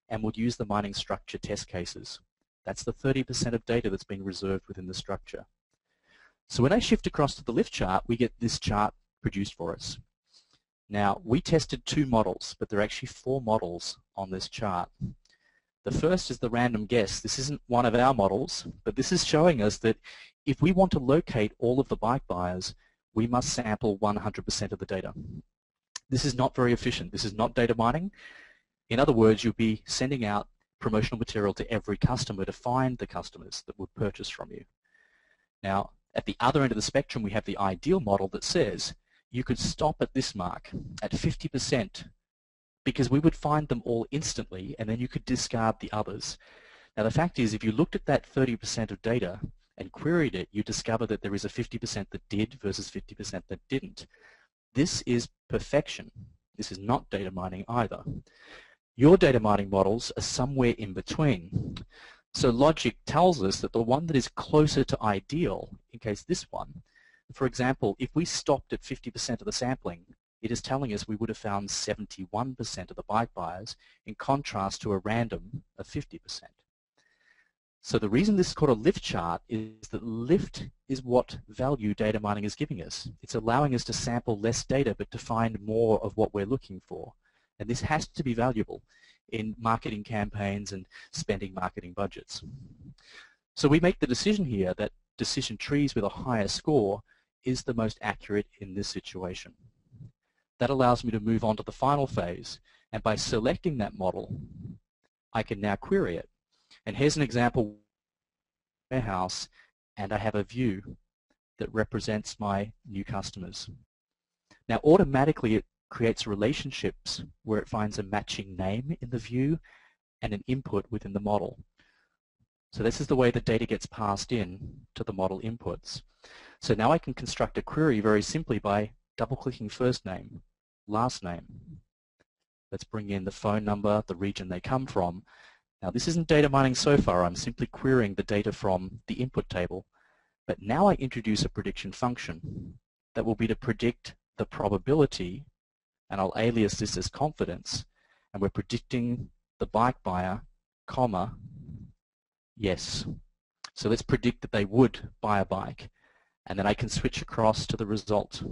and we'll use the mining structure test cases. That's the 30% of data that's been reserved within the structure. So when I shift across to the lift chart, we get this chart produced for us. Now, we tested two models, but there are actually four models on this chart. The first is the random guess. This isn't one of our models, but this is showing us that if we want to locate all of the bike buyers, we must sample 100% of the data. This is not very efficient. This is not data mining. In other words, you'll be sending out promotional material to every customer to find the customers that would purchase from you. Now, at the other end of the spectrum, we have the ideal model that says you could stop at this mark, at 50%, because we would find them all instantly, and then you could discard the others. Now, the fact is, if you looked at that 30% of data and queried it, you discover that there is a 50% that did versus 50% that didn't. This is perfection. This is not data mining either. Your data mining models are somewhere in between. So logic tells us that the one that is closer to ideal, in case this one, for example, if we stopped at 50% of the sampling, it is telling us we would have found 71% of the bike buyers, in contrast to a random of 50%. So the reason this is called a lift chart is that lift is what value data mining is giving us. It's allowing us to sample less data but to find more of what we're looking for. And this has to be valuable in marketing campaigns and spending marketing budgets. So we make the decision here that decision trees with a higher score is the most accurate in this situation. That allows me to move on to the final phase, and by selecting that model, I can now query it. And here's an example warehouse, and I have a view that represents my new customers. Now automatically it creates relationships where it finds a matching name in the view and an input within the model. So this is the way the data gets passed in to the model inputs. So now I can construct a query very simply by double-clicking first name, last name. Let's bring in the phone number, the region they come from. Now this isn't data mining so far. I'm simply querying the data from the input table. But now I introduce a prediction function. that will be to predict the probability, and I'll alias this as confidence, and we're predicting the bike buyer, comma, yes. So let's predict that they would buy a bike, and then I can switch across to the result.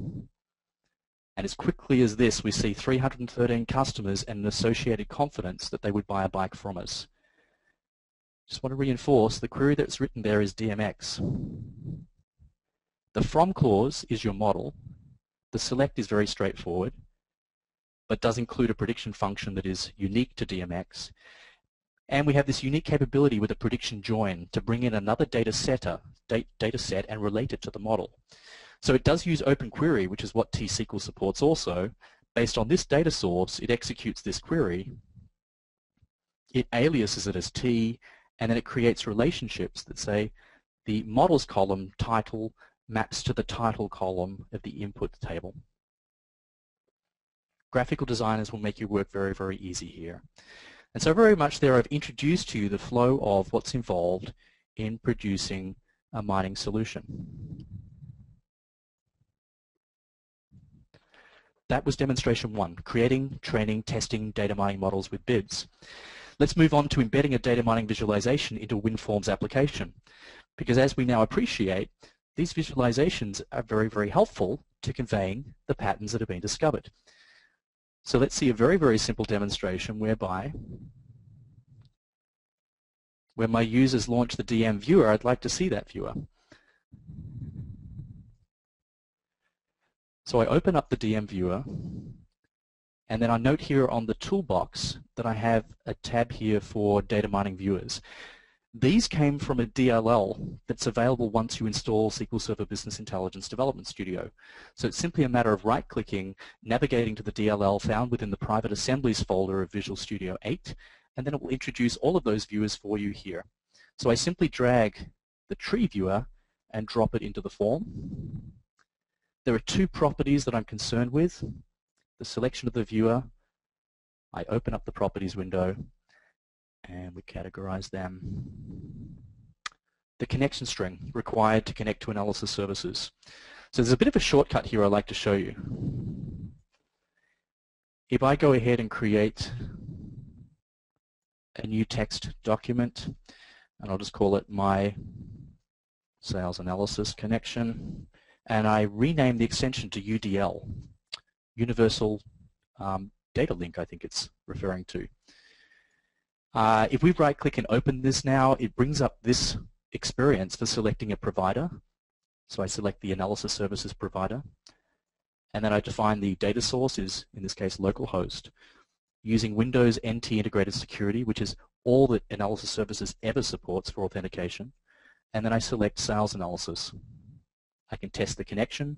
And as quickly as this, we see 313 customers and an associated confidence that they would buy a bike from us. Just want to reinforce the query that's written there is DMX. The from clause is your model. The select is very straightforward, but does include a prediction function that is unique to DMX. And we have this unique capability with a prediction join to bring in another data set and relate it to the model. So it does use Open Query, which is what T-SQL supports also. Based on this data source, it executes this query, it aliases it as T, and then it creates relationships that say the models column title maps to the title column of the input table. Graphical designers will make your work very, very easy here. And so very much there I've introduced to you the flow of what's involved in producing a mining solution. That was demonstration 1, creating, training, testing data mining models with bibs. Let's move on to embedding a data mining visualization into a WinForms application, because as we now appreciate, these visualizations are very, very helpful to conveying the patterns that have been discovered. So let's see a very, very simple demonstration whereby when my users launch the DM viewer, I'd like to see that viewer. So I open up the DM viewer, and then I note here on the toolbox that I have a tab here for data mining viewers. These came from a DLL that's available once you install SQL Server Business Intelligence Development Studio. So it's simply a matter of right-clicking, navigating to the DLL found within the private assemblies folder of Visual Studio 8, and then it will introduce all of those viewers for you here. So I simply drag the tree viewer and drop it into the form. There are 2 properties that I'm concerned with. The selection of the viewer, I open up the properties window, and we categorize them. The connection string required to connect to analysis services. So there's a bit of a shortcut here I'd like to show you. If I go ahead and create a new text document, and I'll just call it my sales analysis connection, and I rename the extension to UDL, Universal Data Link, I think it's referring to. If we right-click and open this now, it brings up this experience for selecting a provider. So I select the analysis services provider, and then I define the data source is, in this case, localhost, using Windows NT Integrated Security, which is all that analysis services ever supports for authentication, and then I select sales analysis. I can test the connection,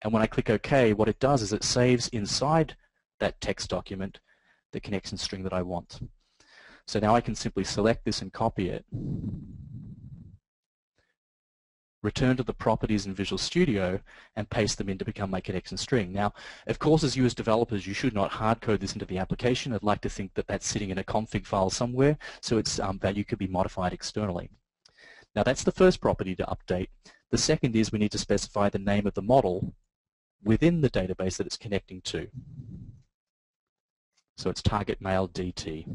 and when I click OK, what it does is it saves inside that text document the connection string that I want. So now I can simply select this and copy it, return to the properties in Visual Studio, and paste them in to become my connection string. Now, of course, as you as developers, you should not hard code this into the application. I'd like to think that that's sitting in a config file somewhere, so its value could be modified externally. Now, that's the first property to update. The second is we need to specify the name of the model within the database that it's connecting to. So it's target mail DT.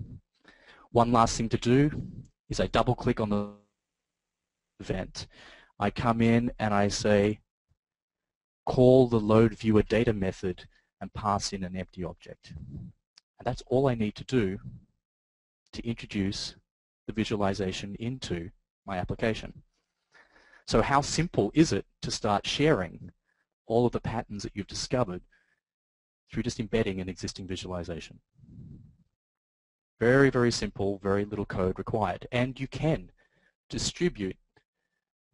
One last thing to do is I double-click on the event. I come in and I say call the load viewer data method and pass in an empty object. And that's all I need to do to introduce the visualization into my application. So how simple is it to start sharing all of the patterns that you've discovered through just embedding an existing visualization? Very, very simple, very little code required. And you can distribute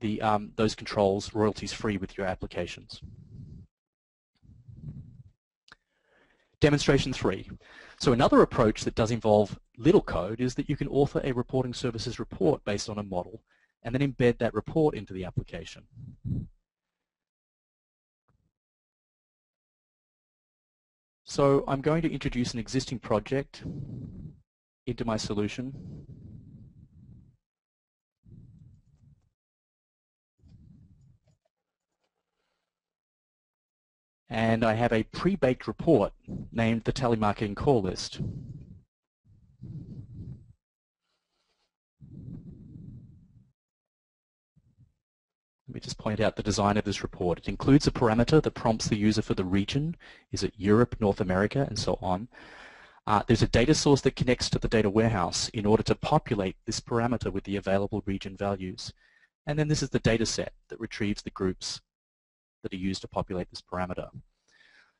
the, those controls royalties free with your applications. Demonstration 3. So another approach that does involve little code is that you can author a reporting services report based on a model and then embed that report into the application. So I'm going to introduce an existing project into my solution. And I have a pre-baked report named the telemarketing call list. Let me just point out the design of this report. It includes a parameter that prompts the user for the region. Is it Europe, North America, and so on. There's a data source that connects to the data warehouse in order to populate this parameter with the available region values. And then this is the data set that retrieves the groups that are used to populate this parameter.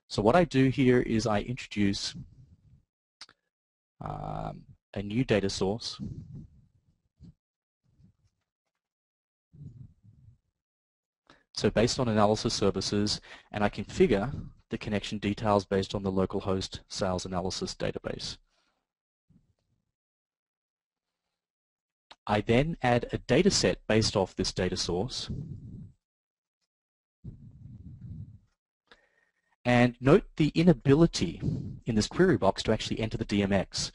So what I do here is I introduce a new data source. So based on analysis services, and I configure the connection details based on the localhost sales analysis database. I then add a data set based off this data source. And note the inability in this query box to actually enter the DMX.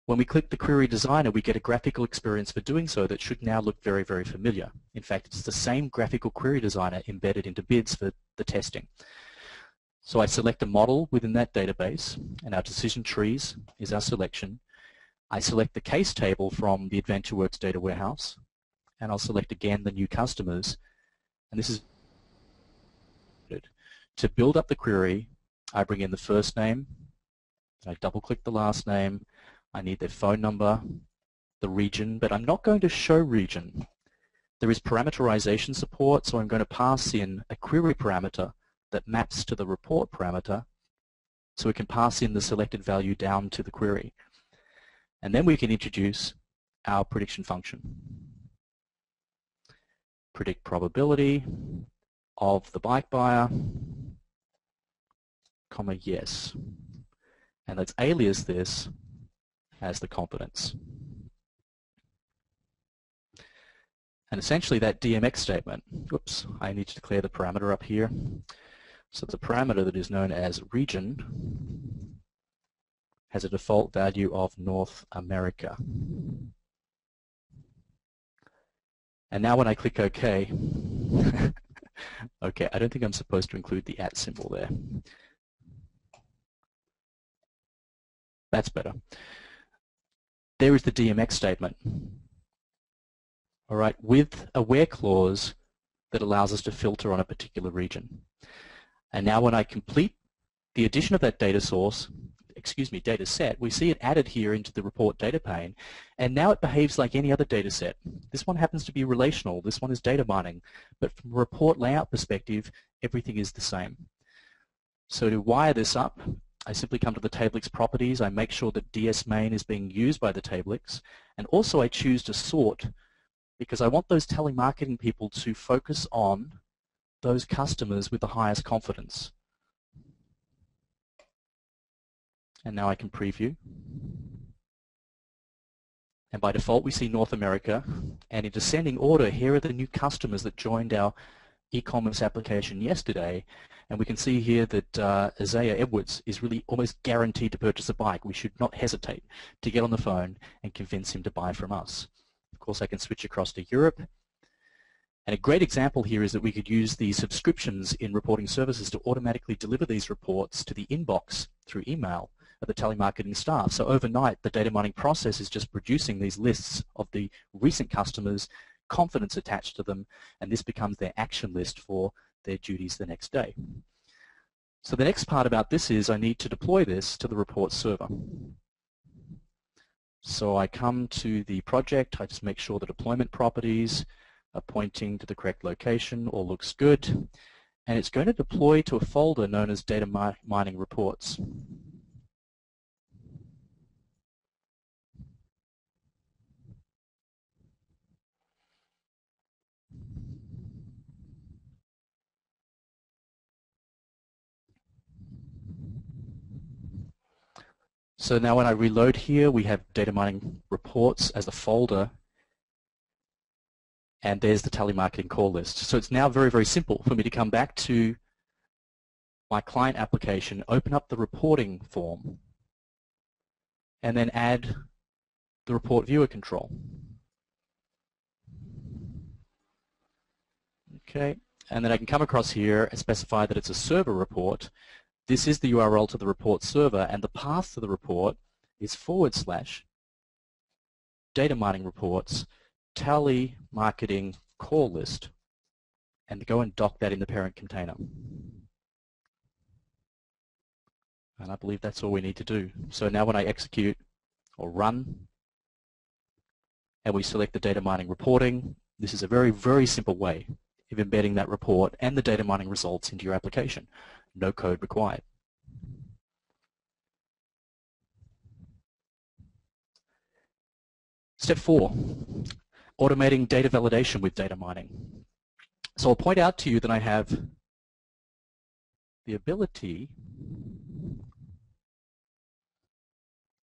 When we click the Query Designer, we get a graphical experience for doing so that should now look very, very familiar. In fact, it's the same graphical Query Designer embedded into bids for the testing. So I select a model within that database, and our decision trees is our selection. I select the case table from the AdventureWorks data warehouse, and I'll select again the new customers. And this is to build up the query. I bring in the first name, I double-click the last name, I need their phone number, the region, but I'm not going to show region. There is parameterization support, so I'm going to pass in a query parameter that maps to the report parameter, so we can pass in the selected value down to the query. And then we can introduce our prediction function. Predict probability of the bike buyer, comma yes. And let's alias this as the confidence. And essentially that DMX statement, oops, I need to declare the parameter up here. So the parameter that is known as region has a default value of North America. And now when I click OK, okay, I don't think I'm supposed to include the @ symbol there. That's better. There is the DMX statement. All right, with a where clause that allows us to filter on a particular region. And now when I complete the addition of that data source, data set, we see it added here into the report data pane, and now it behaves like any other data set. This one happens to be relational, this one is data mining, but from a report layout perspective, everything is the same. So to wire this up, I simply come to the TableX properties, I make sure that DS_main is being used by the TableX, and also I choose to sort because I want those telemarketing people to focus on those customers with the highest confidence. And now I can preview. And by default we see North America, and in descending order here are the new customers that joined our e-commerce application yesterday, and we can see here that Isaiah Edwards is really almost guaranteed to purchase a bike. We should not hesitate to get on the phone and convince him to buy from us. Of course I can switch across to Europe, and a great example here is that we could use the subscriptions in reporting services to automatically deliver these reports to the inbox through email of the telemarketing staff. So overnight the data mining process is just producing these lists of the recent customers, confidence attached to them, and this becomes their action list for their duties the next day. So the next part about this is I need to deploy this to the report server. So I come to the project, I just make sure the deployment properties are pointing to the correct location, all looks good, and it's going to deploy to a folder known as data mining reports. So now when I reload here, we have data mining reports as a folder, and there's the telemarketing call list. So it's now very, very simple for me to come back to my client application, open up the reporting form, and then add the report viewer control. Okay, and then I can come across here and specify that it's a server report. This is the URL to the report server, and the path to the report is / data mining reports tally marketing call list, and go and dock that in the parent container. And I believe that's all we need to do. So now when I execute or run, and we select the data mining reporting, this is a very, very simple way of embedding that report and the data mining results into your application. No code required. Step 4, automating data validation with data mining. So I'll point out to you that I have the ability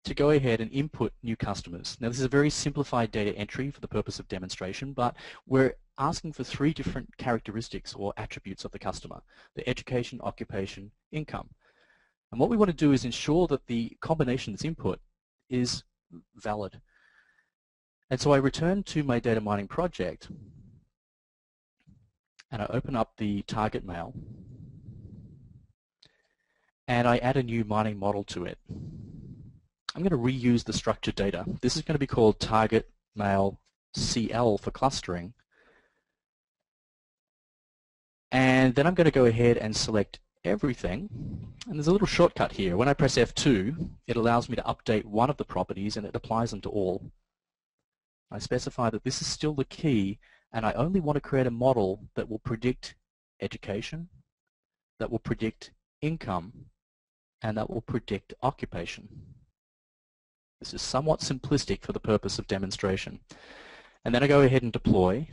to go ahead and input new customers. Now this is a very simplified data entry for the purpose of demonstration, but we're asking for 3 different characteristics or attributes of the customer: the education, occupation, income. And what we want to do is ensure that the combination that's input is valid. And so I return to my data mining project, and I open up the target mail, and I add a new mining model to it. I'm going to reuse the structured data. This is going to be called target mail CL for clustering. And then I'm going to go ahead and select everything. And there's a little shortcut here. When I press F2, it allows me to update one of the properties, and it applies them to all. I specify that this is still the key, and I only want to create a model that will predict education, that will predict income, and that will predict occupation. This is somewhat simplistic for the purpose of demonstration. And then I go ahead and deploy,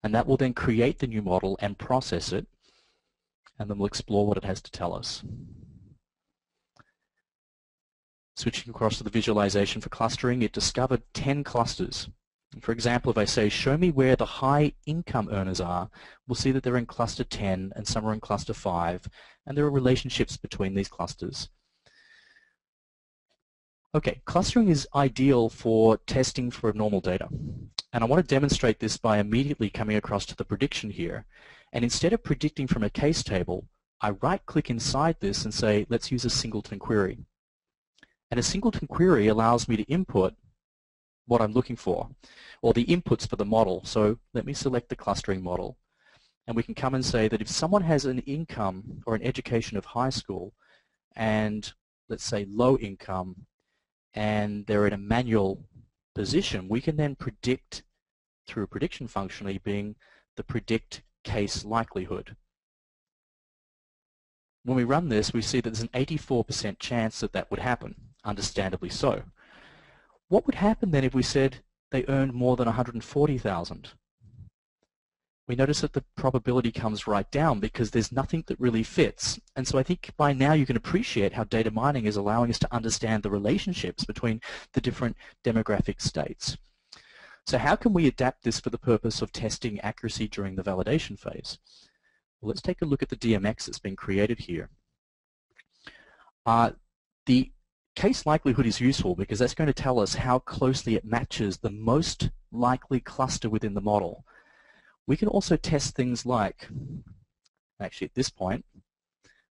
and that will then create the new model and process it, and then we'll explore what it has to tell us. Switching across to the visualization for clustering, it discovered 10 clusters. For example, if I say, show me where the high income earners are, we'll see that they're in cluster 10 and some are in cluster 5, and there are relationships between these clusters. Okay, clustering is ideal for testing for normal data. And I want to demonstrate this by immediately coming across to the prediction here. And instead of predicting from a case table, I right-click inside this and say, let's use a singleton query. And a singleton query allows me to input what I'm looking for, or the inputs for the model. So let me select the clustering model. And we can come and say that if someone has an income or an education of high school and, let's say, low income, and they're in a manual position, we can then predict through a prediction functionally being the predict case likelihood. When we run this, we see that there's an 84% chance that that would happen, understandably so. What would happen then if we said they earned more than 140,000? We notice that the probability comes right down because there's nothing that really fits. And so I think by now you can appreciate how data mining is allowing us to understand the relationships between the different demographic states. So how can we adapt this for the purpose of testing accuracy during the validation phase? Well, let's take a look at the DMX that's been created here. The case likelihood is useful because that's going to tell us how closely it matches the most likely cluster within the model. We can also test things like, actually at this point,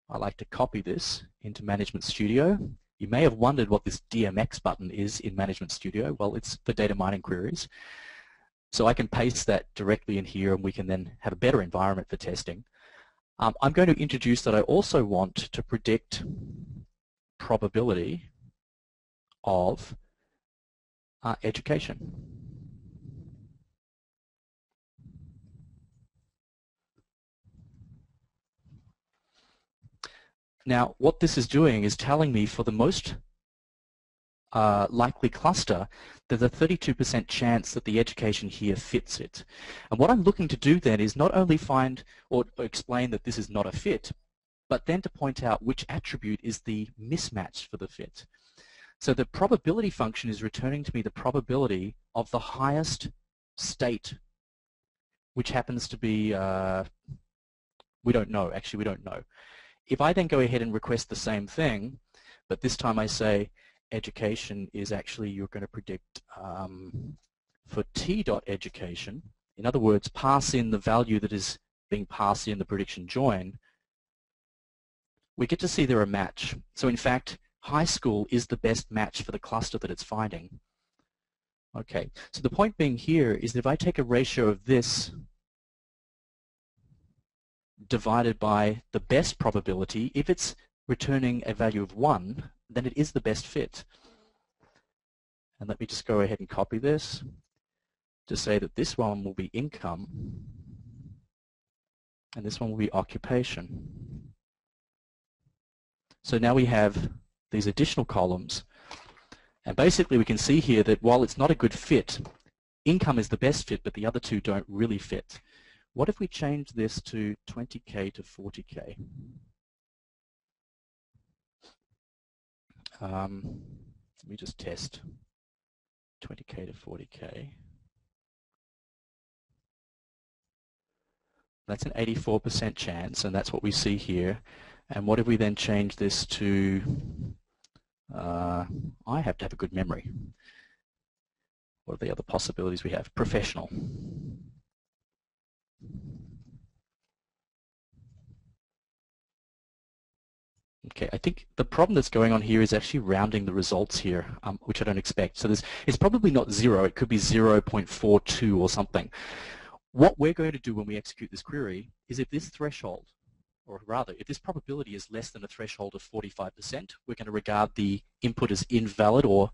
I like to copy this into Management Studio. You may have wondered what this DMX button is in Management Studio. Well, it's for data mining queries. So I can paste that directly in here, and we can then have a better environment for testing. I'm going to introduce that I also want to predict probability of education. Now, what this is doing is telling me for the most likely cluster, there's a 32% chance that the education here fits it. And what I'm looking to do then is not only find or explain that this is not a fit, but then to point out which attribute is the mismatch for the fit. So the probability function is returning to me the probability of the highest state, which happens to be, we don't know, actually we don't know. If I then go ahead and request the same thing, but this time I say education is actually, you're going to predict for T.education in other words, pass in the value that is being passed in the prediction join, we get to see they're a match. So in fact, high school is the best match for the cluster that it's finding. Okay, so the point being here is that if I take a ratio of this divided by the best probability, if it's returning a value of 1, then it is the best fit. And let me just go ahead and copy this to say that this one will be income and this one will be occupation. So now we have these additional columns, and basically we can see here that while it's not a good fit, income is the best fit, but the other two don't really fit. What if we change this to 20K to 40K? Let me just test 20K to 40K. That's an 84% chance, and that's what we see here. And what if we then change this to, I have to have a good memory. What are the other possibilities we have? Professional. Okay, I think the problem that's going on here is actually rounding the results here, which I don't expect. So it's probably not 0, it could be 0.42 or something. What we're going to do when we execute this query is if this threshold, or rather, if this probability is less than a threshold of 45%, we're going to regard the input as invalid or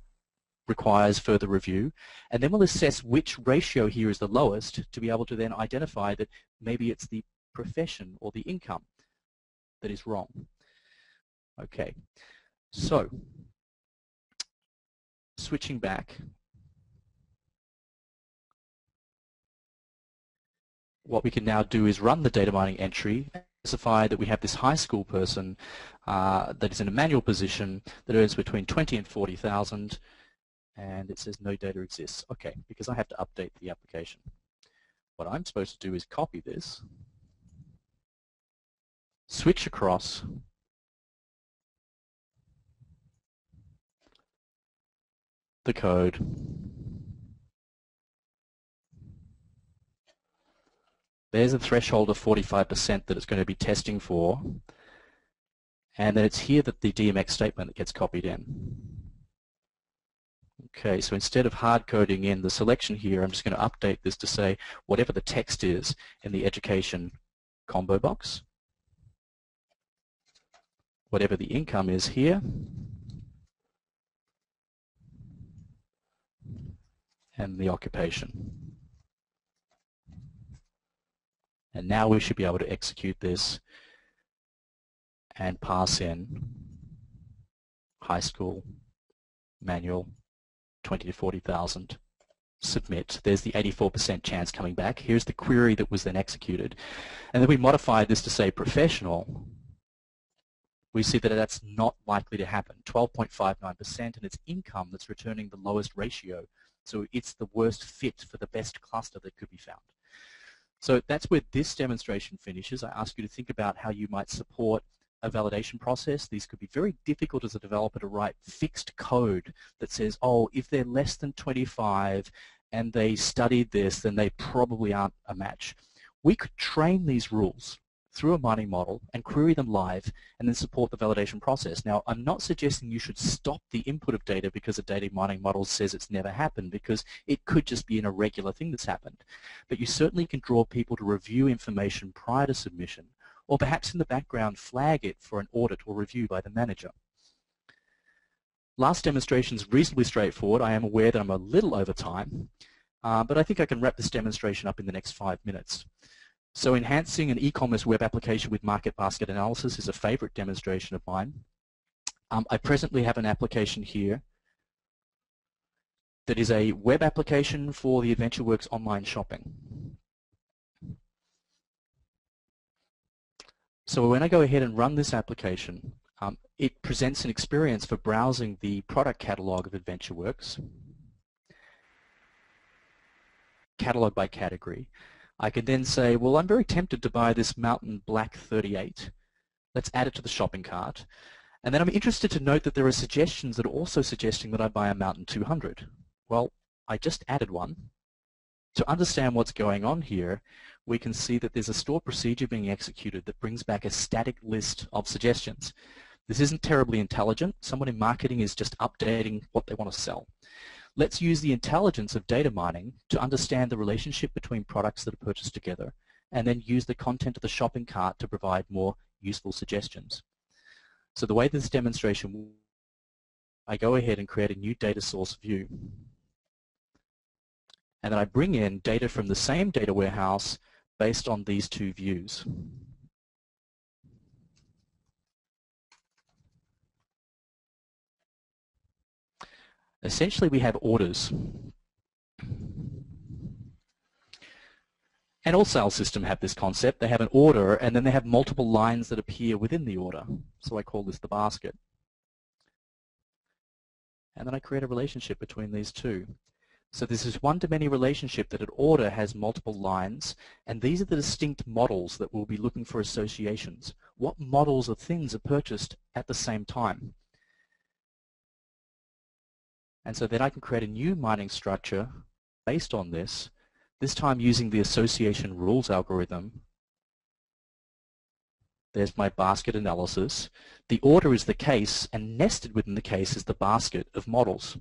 requires further review, and then we'll assess which ratio here is the lowest to be able to then identify that maybe it's the profession or the income that is wrong. Okay, so switching back, what we can now do is run the data mining entry, specify that we have this high school person that is in a manual position that earns between 20 and 40,000, and it says no data exists. Okay, because I have to update the application. What I'm supposed to do is copy this, switch across, the code, there's a threshold of 45% that it's going to be testing for, and then it's here that the DMX statement gets copied in. Okay, so instead of hard coding in the selection here, I'm just going to update this to say whatever the text is in the education combo box, whatever the income is here, and the occupation. And now we should be able to execute this and pass in high school, manual, 20 to 40,000, submit. There's the 84% chance coming back. Here's the query that was then executed. And then we modified this to say professional. We see that that's not likely to happen, 12.59%, and it's income that's returning the lowest ratio. So it's the worst fit for the best cluster that could be found. So that's where this demonstration finishes. I ask you to think about how you might support a validation process. These could be very difficult as a developer to write fixed code that says, oh, if they're less than 25 and they studied this, then they probably aren't a match. We could train these rules through a mining model and query them live and then support the validation process. Now, I'm not suggesting you should stop the input of data because a data mining model says it's never happened, because it could just be an irregular thing that's happened. But you certainly can draw people to review information prior to submission, or perhaps in the background flag it for an audit or review by the manager. Last demonstration is reasonably straightforward. I am aware that I'm a little over time, but I think I can wrap this demonstration up in the next 5 minutes. So enhancing an e-commerce web application with market basket analysis is a favorite demonstration of mine. I presently have an application here that is a web application for the AdventureWorks online shopping. So when I go ahead and run this application, it presents an experience for browsing the product catalog of AdventureWorks, catalog by category. I can then say, well, I'm very tempted to buy this Mountain Black 38. Let's add it to the shopping cart. And then I'm interested to note that there are suggestions that are also suggesting that I buy a Mountain 200. Well, I just added one. To understand what's going on here, we can see that there's a store procedure being executed that brings back a static list of suggestions. This isn't terribly intelligent. Someone in marketing is just updating what they want to sell. Let's use the intelligence of data mining to understand the relationship between products that are purchased together, and then use the content of the shopping cart to provide more useful suggestions. So the way this demonstration, I go ahead and create a new data source view. And then I bring in data from the same data warehouse based on these two views. Essentially, we have orders. And all sales systems have this concept. They have an order, and then they have multiple lines that appear within the order. So I call this the basket. And then I create a relationship between these two. So this is one-to-many relationship that an order has multiple lines, and these are the distinct models that we'll be looking for associations. What models of things are purchased at the same time? And so then I can create a new mining structure based on this time using the association rules algorithm. There's my basket analysis. The order is the case, and nested within the case is the basket of models.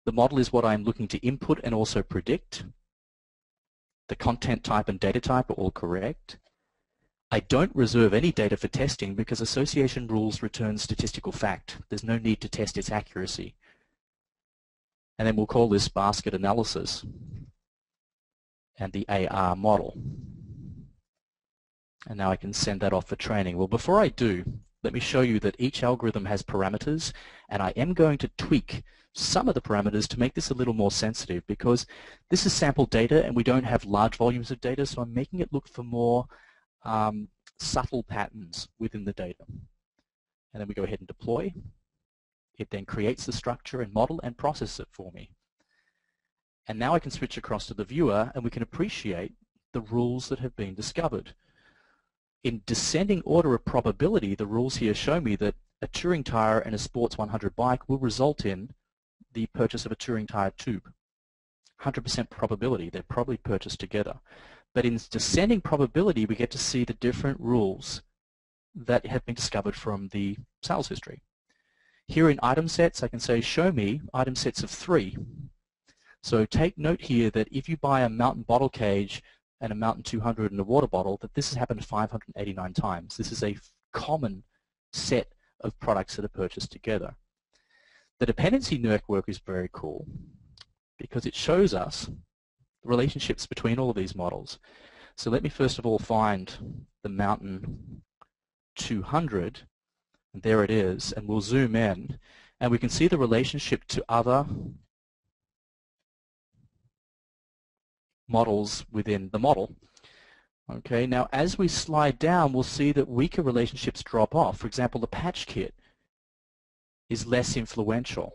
The model is what I'm looking to input and also predict. The content type and data type are all correct. I don't reserve any data for testing because association rules return statistical fact. There's no need to test its accuracy. And then we'll call this basket analysis and the AR model. And now I can send that off for training. Well, before I do, let me show you that each algorithm has parameters, and I am going to tweak some of the parameters to make this a little more sensitive, because this is sample data and we don't have large volumes of data, so I'm making it look for more subtle patterns within the data. And then we go ahead and deploy. It then creates the structure and model and processes it for me. And now I can switch across to the viewer and we can appreciate the rules that have been discovered. In descending order of probability, the rules here show me that a touring tire and a sports 100 bike will result in the purchase of a touring tire tube. 100% probability, they're probably purchased together. But in descending probability, we get to see the different rules that have been discovered from the sales history. Here in item sets, I can say, show me item sets of 3. So take note here that if you buy a mountain bottle cage and a Mountain 200 and a water bottle, that this has happened 589 times. This is a common set of products that are purchased together. The dependency network is very cool because it shows us the relationships between all of these models. So let me first of all find the Mountain 200, and there it is, and we'll zoom in, and we can see the relationship to other models within the model. Okay, now as we slide down, we'll see that weaker relationships drop off. For example, the patch kit is less influential.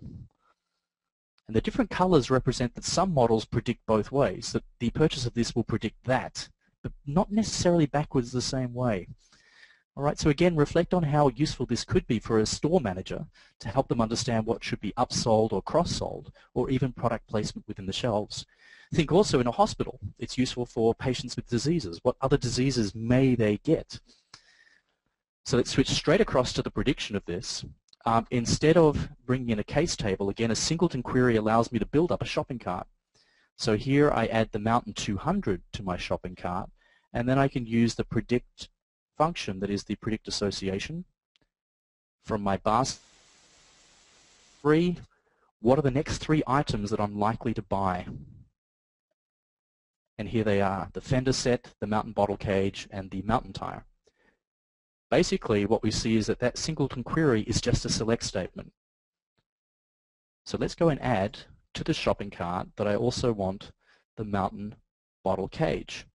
And the different colors represent that some models predict both ways, that the purchase of this will predict that, but not necessarily backwards the same way. All right, so again, reflect on how useful this could be for a store manager to help them understand what should be upsold or cross-sold, or even product placement within the shelves. Think also in a hospital. It's useful for patients with diseases. What other diseases may they get? So let's switch straight across to the prediction of this. Instead of bringing in a case table, again, a singleton query allows me to build up a shopping cart. So here I add the Mountain 200 to my shopping cart, and then I can use the predict function, that is the predict association, from my basket. What are the next 3 items that I'm likely to buy? And here they are, the fender set, the mountain bottle cage, and the mountain tire. Basically, what we see is that that singleton query is just a select statement. So let's go and add to the shopping cart that I also want the mountain bottle cage.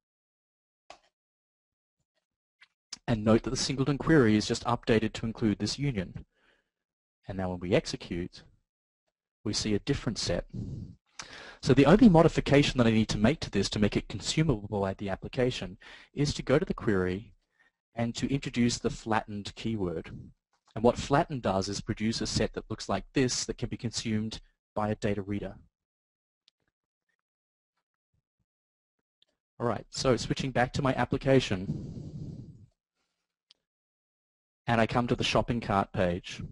And note that the singleton query is just updated to include this union. And now when we execute, we see a different set. So the only modification that I need to make to this to make it consumable at the application is to go to the query and to introduce the flattened keyword. And what flatten does is produce a set that looks like this that can be consumed by a data reader. All right, so switching back to my application, and I come to the shopping cart page,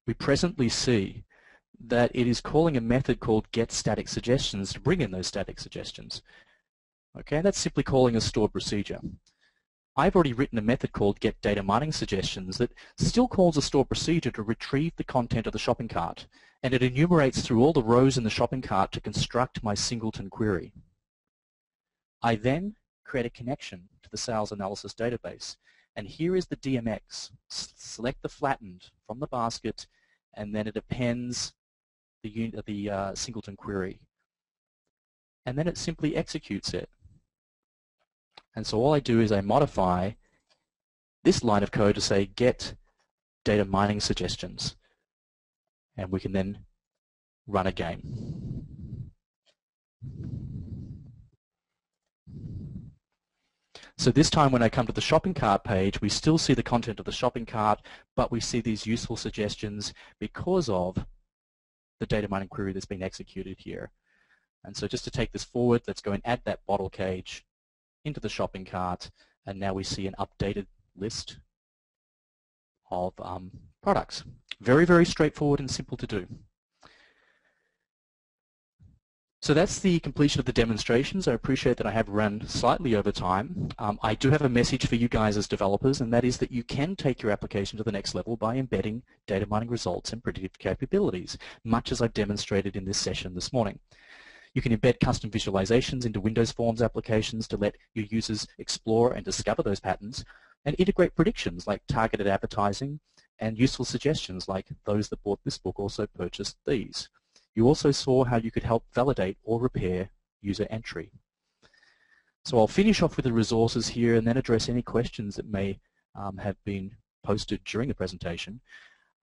we presently see that it is calling a method called getStaticSuggestions to bring in those static suggestions. Okay, that's simply calling a stored procedure. I've already written a method called getDataMiningSuggestions that still calls a stored procedure to retrieve the content of the shopping cart, and it enumerates through all the rows in the shopping cart to construct my singleton query. I then create a connection to the sales analysis database, and here is the DMX. Select the flattened from the basket, and then it appends the singleton query. And then it simply executes it. And so all I do is I modify this line of code to say get data mining suggestions, and we can then run a game. So this time when I come to the shopping cart page, we still see the content of the shopping cart, but we see these useful suggestions because of the data mining query that's been executed here. And so just to take this forward, let's go and add that bottle cage into the shopping cart, and now we see an updated list of products. Very, very straightforward and simple to do. So that's the completion of the demonstrations. I appreciate that I have run slightly over time. I do have a message for you guys as developers, and that is that you can take your application to the next level by embedding data mining results and predictive capabilities, much as I've demonstrated in this session this morning. You can embed custom visualizations into Windows Forms applications to let your users explore and discover those patterns, and integrate predictions like targeted advertising and useful suggestions like those that bought this book also purchased these. You also saw how you could help validate or repair user entry. So I'll finish off with the resources here and then address any questions that may have been posted during the presentation.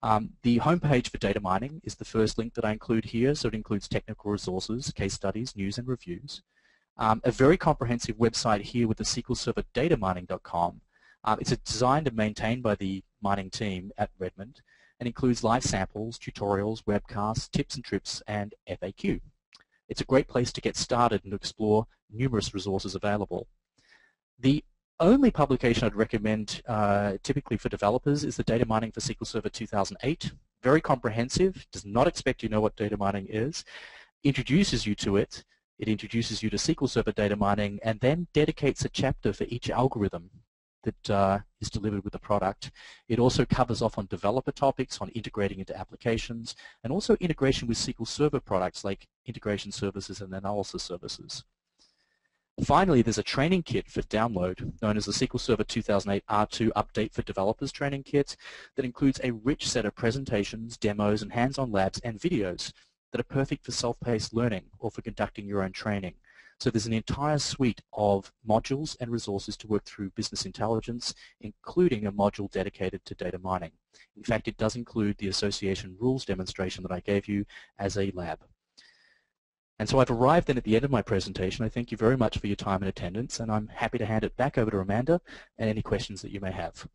The homepage for data mining is the first link that I include here, so it includes technical resources, case studies, news and reviews. A very comprehensive website here with the SQL Server datamining.com. It's designed and maintained by the mining team at Redmond, and includes live samples, tutorials, webcasts, tips and trips, and FAQ. It's a great place to get started and to explore numerous resources available. The only publication I'd recommend typically for developers is the Data Mining for SQL Server 2008. Very comprehensive, does not expect you to know what data mining is, introduces you to it, it introduces you to SQL Server data mining, and then dedicates a chapter for each algorithm that is delivered with the product. It also covers off on developer topics, on integrating into applications, and also integration with SQL Server products like integration services and analysis services. Finally, there's a training kit for download known as the SQL Server 2008 R2 Update for Developers Training Kit that includes a rich set of presentations, demos, and hands-on labs and videos that are perfect for self-paced learning or for conducting your own training. So there's an entire suite of modules and resources to work through business intelligence, including a module dedicated to data mining. In fact, it does include the association rules demonstration that I gave you as a lab. And so I've arrived then at the end of my presentation. I thank you very much for your time and attendance, and I'm happy to hand it back over to Amanda and any questions that you may have.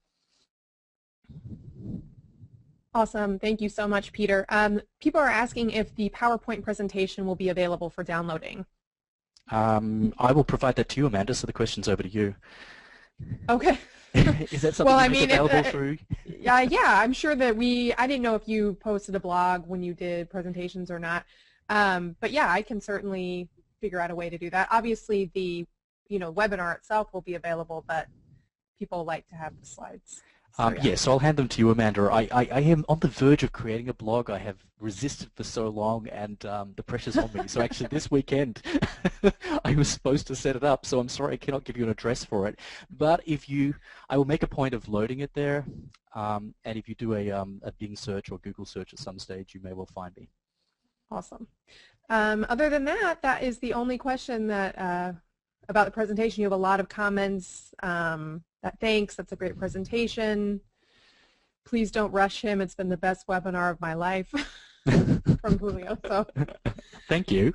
Awesome. Thank you so much, Peter. People are asking if the PowerPoint presentation will be available for downloading. I will provide that to you, Amanda, so the question's over to you. Okay. Is that something available through? Yeah, I'm sure that I didn't know if you posted a blog when you did presentations or not. But yeah, I can certainly figure out a way to do that. Obviously, the webinar itself will be available, but people like to have the slides. So, yeah. Yes, I'll hand them to you, Amanda. I am on the verge of creating a blog. I have resisted for so long, and the pressure's on me. So actually this weekend I was supposed to set it up, so I'm sorry I cannot give you an address for it. But I will make a point of loading it there, and if you do a Bing search or Google search at some stage, you may well find me. Awesome. Other than that, that is the only question that about the presentation. You have a lot of comments. Thanks, that's a great presentation. Please don't rush him. It's been the best webinar of my life from Julio. So. Thank you.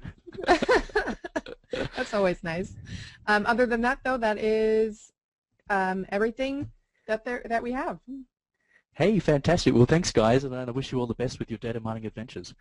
That's always nice. Other than that, though, that is everything that we have. Hey, fantastic. Well, thanks, guys, and I wish you all the best with your data mining adventures.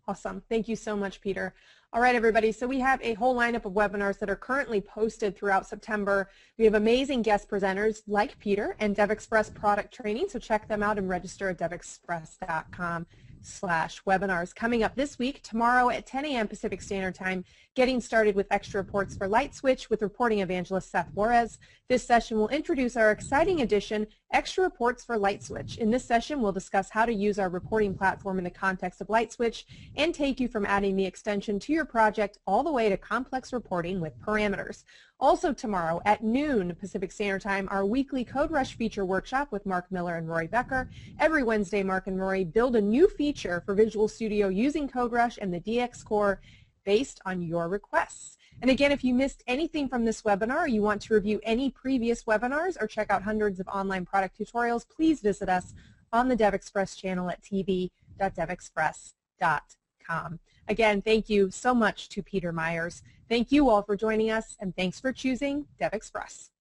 Awesome. Thank you so much, Peter. All right, everybody. So we have a whole lineup of webinars that are currently posted throughout September. We have amazing guest presenters like Peter and DevExpress product training. So check them out and register at devexpress.com/webinars. Coming up this week, tomorrow at 10 a.m. Pacific Standard Time, getting started with extra reports for LightSwitch with reporting evangelist Seth Juarez. This session will introduce our exciting edition, Extra Reports for LightSwitch. In this session, we'll discuss how to use our reporting platform in the context of LightSwitch and take you from adding the extension to your project all the way to complex reporting with parameters. Also tomorrow at noon Pacific Standard Time, our weekly Code Rush feature workshop with Mark Miller and Rory Becker. Every Wednesday, Mark and Rory build a new feature for Visual Studio using Code Rush and the DX Core based on your requests. And again, if you missed anything from this webinar, or you want to review any previous webinars or check out hundreds of online product tutorials, please visit us on the DevExpress channel at tv.devexpress.com. Again, thank you so much to Peter Myers. Thank you all for joining us, and thanks for choosing DevExpress.